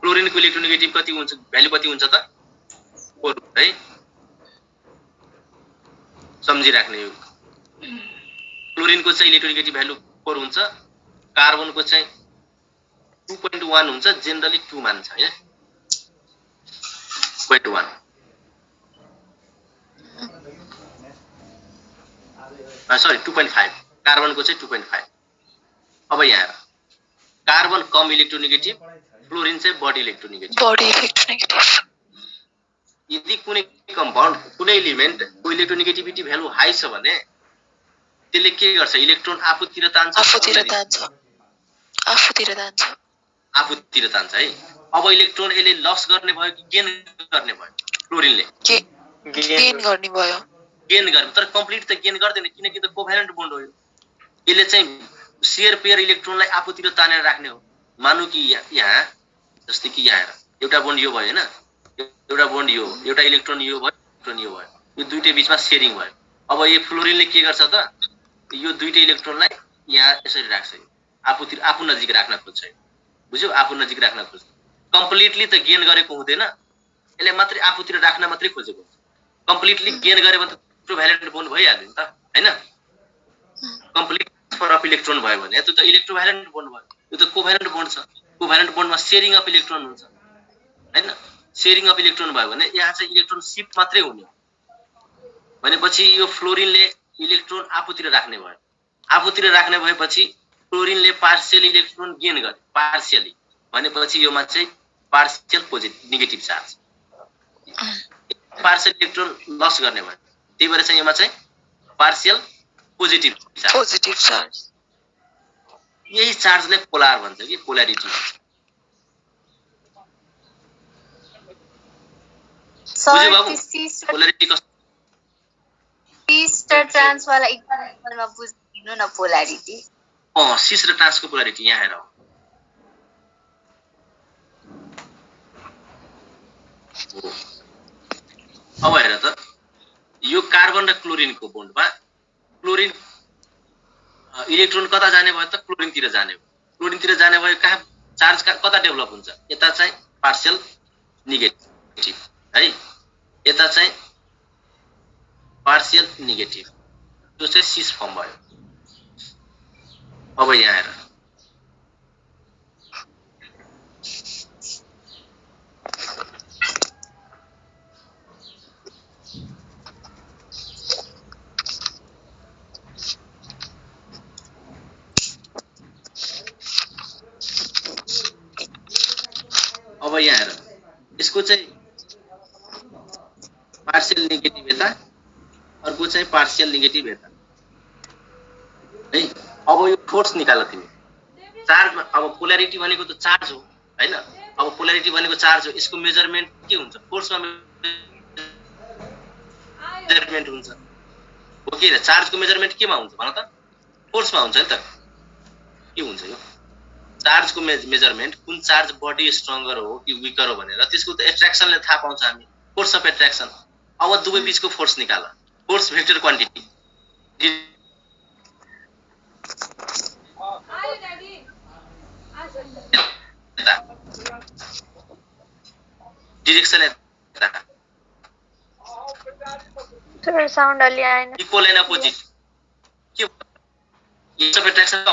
फ्लोरिनको इलेक्ट्रोनेगेटिभ कति हुन्छ? भ्यालु कति हुन्छ त? 4 है। सम्झिराख्ने यो क्लोरिनको चाहिँ इलेक्ट्रोनेगेटिभ भ्यालु 4 हुन्छ। कार्बनको चाहिँ 2.1 हुन्छ। जेनरली 2 मान्छ है। 2.1 सरी 2.5। कार्बनको चाहिँ 2.5। अब यहाँ हेर कार्बन कम इलेक्ट्रोनेगेटिभ, फ्लोरिन चाहिँ बढी इलेक्ट्रोनेगेटिभ। Body electronegative. यदि कुनै कम्पाउन्ड कुनै एलिमेन्ट को इलेक्ट्रोनेगेटिभिटी भ्यालु हाई छ भने त्यसले के गर्छ? इलेक्ट्रोन आफूतिर तान्छ आफूतिर तान्छ है। अब इलेक्ट्रोन यसले लस गर्ने भयो कि गेन गर्ने भयो? फ्लोरिनले गेन गर्ने भयो। गेन गर्ने, तर कम्प्लिट त गेन गर्दैन किनकि त कोभ्यालेन्ट बोन्ड हो यो। यसले चाहिँ शेयर पेयर इलेक्ट्रोनलाई आफूतिर तानेर राख्ने हो। मानौ कि यहाँ जस्तै कि यहाँ एउटा बोन्ड यो भयो हैन, एउटा बोन्ड यो, एउटा इलेक्ट्रोन यो भयो, इलेक्ट्रोन यो भयो, यो दुईटै बीचमा शेयरिङ भयो। अब यो फ्लोरिनले के गर्छ त? यो दुईटै इलेक्ट्रोनलाई यहाँ यसरी राख्छ, आफू नजिक राख्न खोज्छ। बुझ्यौ? आफू नजिक राख्न खोज्छ। कम्प्लिटली त गेन गरेको हुँदैन, यसले मात्रै आफूतिर राख्न मात्रै खोजेको हुन्छ। कम्प्लिटली गेन गरे भने त इलेक्ट्रोभ्यालेन्ट बोन्ड भइहाल्यो नि त हैन? कम्प्लिट ट्रान्सफर अफ इलेक्ट्रोन भयो भने त्यो त इलेक्ट्रोभ्यालेन्ट बोन्ड भयो। यो त कोभ्यालेन्ट बोन्ड छ। कोभ्यालेन्ट बोन्डमा शेयरिङ अफ इलेक्ट्रोन हुन्छ हैन? शेयरिङ अफ इलेक्ट्रोन भयो भने यहाँ चाहिँ इलेक्ट्रोन शिफ्ट मात्रै हुने हो। भनेपछि यो फ्लोरिनले इलेक्ट्रोन आफूतिर राख्ने भयो। आफूतिर राख्ने भएपछि फ्लोरिनले पार्शियल इलेक्ट्रोन गेन गर्यो, पार्शियली। भनेपछि योमा चाहिँ partial negative charge, partial electron loss गर्ने भयो। त्यही भएर चाहिँ योमा चाहिँ पार्शियल पोजिटिभ चार्ज। यही चार्जले पोलार भन्छ कि पोल्यारिटी भन्छ। बुझ्यो बाबु? पोल्यारिटी कस्तो? सिस र ट्रान्स वाला इक्वलमा बुझ्दिनु न पोल्यारिटी। सिस र ट्रान्सको पोल्यारिटी यहाँ हेर। अब हेर त, यो कार्बन र क्लोरिनको बोन्डमा क्लोरिन इलेक्ट्रोन कता जाने भयो त? क्लोरिनतिर जाने भयो। क्लोरिनतिर जाने भयो कहाँ चार्ज कता डेभलप हुन्छ? यता चाहिँ पार्शियल नेगेटिभ है, यता चाहिँ पार्शियल नेगेटिभ, त्यो चाहिँ सिस फर्म भयो। अब यहाँ हेर, अब यहाँ हेर, यसको चाहिँ पार्शियल नेगेटिभ यता, अर्को चाहिँ पार्शियल नेगेटिभ यता है। अब यो फोर्स निकाल तिमी। चार्जमा अब पोल्यारिटी भनेको त चार्ज हो हैन? अब पोल्यारिटी भनेको चार्ज हो, यसको मेजरमेन्ट के हुन्छ? फोर्समा मेजरमेन्ट हुन्छ हो कि? चार्जको मेजरमेन्ट केमा हुन्छ भन त? फोर्समा हुन्छ नि त। के हुन्छ यो चार्जको मेजरमेन्ट? कुन चार्ज बडी स्ट्रङ्गर हो कि विकर हो भनेर त्यसको त एट्र्याक्सनले थाहा पाउँछ हामी, फोर्स अफ एट्र्याक्सन। अब दुवै बीचको फोर्स निकाल, फोर्स भेक्टर क्वान्टिटी। डिरेक्सन यता, सर साउन्ड अलि आएन। इक्वल एन्ड अपोजिट के? फोर्स अफ एट्र्याक्सन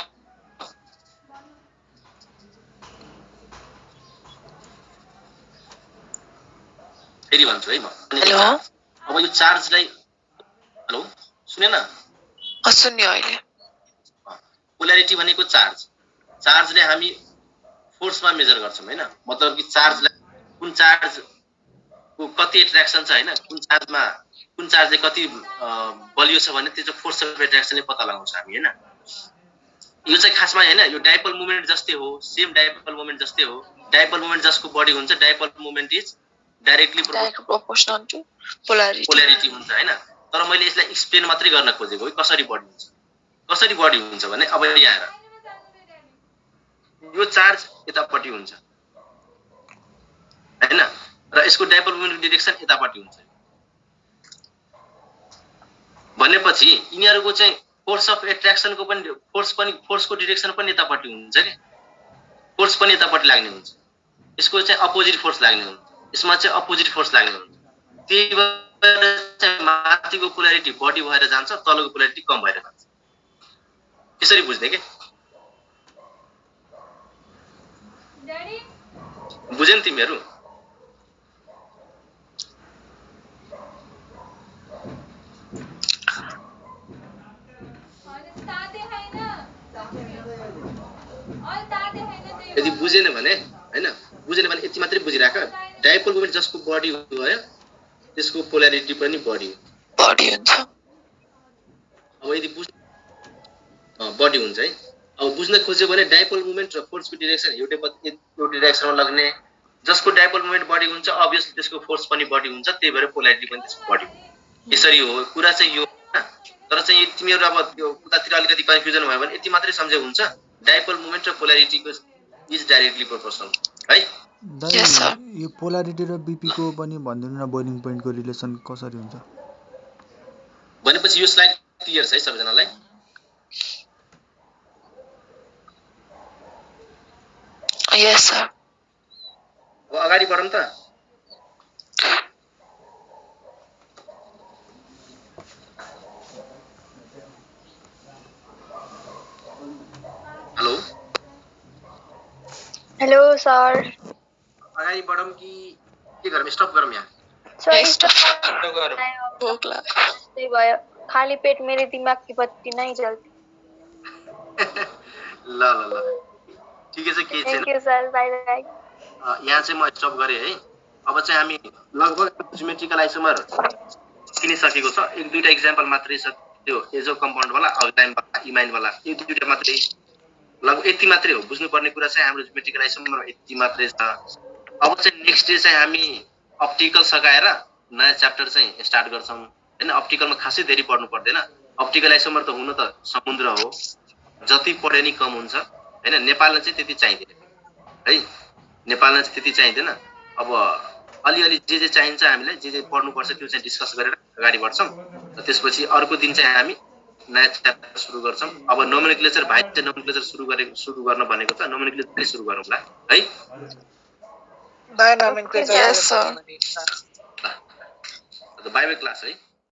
फेरि भन्छु है म। अब यो चार्जलाई, हेलो सुने न? सुन्यो अहिले। पोल्यारिटी भनेको चार्ज, चार्जले हामी फोर्समा मेजर गर्छौं हैन? मतलब कि चार्जलाई कुन चार्जको कति एट्र्याक्सन छ हैन? कुन चार्जले कति बलियो छ भने त्यो चाहिँ फोर्स अफ एट्र्याक्सनले पत्ता लगाउँछ हामी हैन? यो चाहिँ खासमा हैन, यो डाइपोल मोमेन्ट जस्तै हो, सेम डाइपोल मोमेन्ट जस्तै हो। डाइपोल मोमेन्ट जसको बढी हुन्छ, dipole moment is directly proportional to polarity हुन्छ हैन? तर मैले यसलाई एक्सप्लेन मात्रै गर्न खोजेको हो कसरी बढी हुन्छ। कसरी बढी हुन्छ भने अब यहाँ हेर, यो चार्ज यतापट्टि हुन्छ हैन? र यसको डाइपोल मोमेन्टको डाइरेक्सन यतापट्टि हुन्छ। भनेपछि यिनीहरुको चाहिँ फोर्स अफ एट्र्याक्सनको पनि फोर्सको डाइरेक्सन पनि यतापट्टि हुन्छ के? फोर्स पनि यतापट्टि लाग्ने हुन्छ। यसको चाहिँ अपोजिट फोर्स लाग्ने हुन्छ, यसमा चाहिँ अपोजिट फोर्स लाग्ने हुन्छ। त्यही भएर चाहिँ माथिको पोल्यारिटी बढी भएर जान्छ, तलको पोल्यारिटी कम भएर जान्छ। यसरी बुझ्ने के? बुझेन तिमीहरु? ताते हैन यदि बुझेन भने हैन बुझेन भने यति मात्रै बुझिराख डाइपोल मोमेन्ट जसको बडी भयो त्यसको पोलैरिटी पनि बडी हुन्छ अब यदि बडी हुन्छ है अब बुझ्न खोज्यो भने डाइपोल मोमेन्ट र फोर्सको डाइरेक्सन एउटै डाइरेक्सनमा लाग्ने जसको डाइपोल मोमेन्ट बडी हुन्छ अभियसली त्यसको फोर्स पनि बडी हुन्छ त्यही भएर पोलैरिटी पनि त्यसको बडी हुन्छ यसरी हो कुरा चाहिँ यो तर चाहिँ तिमीहरु अब त्यो उतातिर अलिकति कन्फ्युजन भयो भने यति मात्रै सम्झे हुन्छ डाइपोल मोमेन्ट र पोलैरिटीको इज डाइरेक्टली प्रोपोर्सनल है दाइ यो पोलैरिटी र बीपी को पनि भनिदिनु न बोइलिङ पोइन्टको रिलेसन कसरी हुन्छ भनेपछि यो स्लाइड क्लियर छ है सबैजनालाई यस सर अब अगाडि बढौँ त हेलो हेलो सर अगाडि बढौँ कि के गरौँ स्टप गरौँ यहाँ भोक लाग्यो त्यही भयो खाली पेट मेरे दिमाग की बत्ती नहीं जलती ल ल ल ठिकै छ के छैन thank you sir bye bye यहाँ चाहिँ म स्टप गरे है अब चाहिँ हामी लगभग जियोमेट्रिकल आइसोमर किनिसकेको छ एक दुईटा एक्जाम्पल मात्रै छ त्यो एजो कम्पाउन्ड वाला अल्काइन वाला इमाइन वाला यो दुईटा मात्रै लगभग यति मात्रै हो बुझ्नुपर्ने कुरा चाहिँ हाम्रो जियोमेट्रिकल आइसोमर यति मात्रै छ अब चाहिँ नेक्स्ट डे चाहिँ हामी अप्टिकल सकाएर नयाँ च्याप्टर चाहिँ स्टार्ट गर्छौं हैन अप्टिकलमा खासै धेरै पढ्नु पर्दैन अप्टिकल आइसोमर त हुन त समुद्र हो जति पढे नि कम हुन्छ हैन नेपालमा चाहिँ त्यति चाहिदैन है नेपालमा चाहिँ त्यति चाहिदैन अब अलिअलि जे चाहिन्छ हामीलाई जे पढ्नु पर्छ त्यो चाहिँ डिस्कस गरेर अगाडि बढ्छौं त्यसपछि अर्को दिन चाहिँ हामी नयाँ च्याप्टर सुरु गर्छौं अब नोमेनक्लेचर भाइ चाहिँ नोमेनक्लेचर सुरु गर्न भनेको छ नोमेनक्लेचर सुरु गरौँला है नयाँ नोमेनक्लेचर यस सर बाइ बाइ क्लास है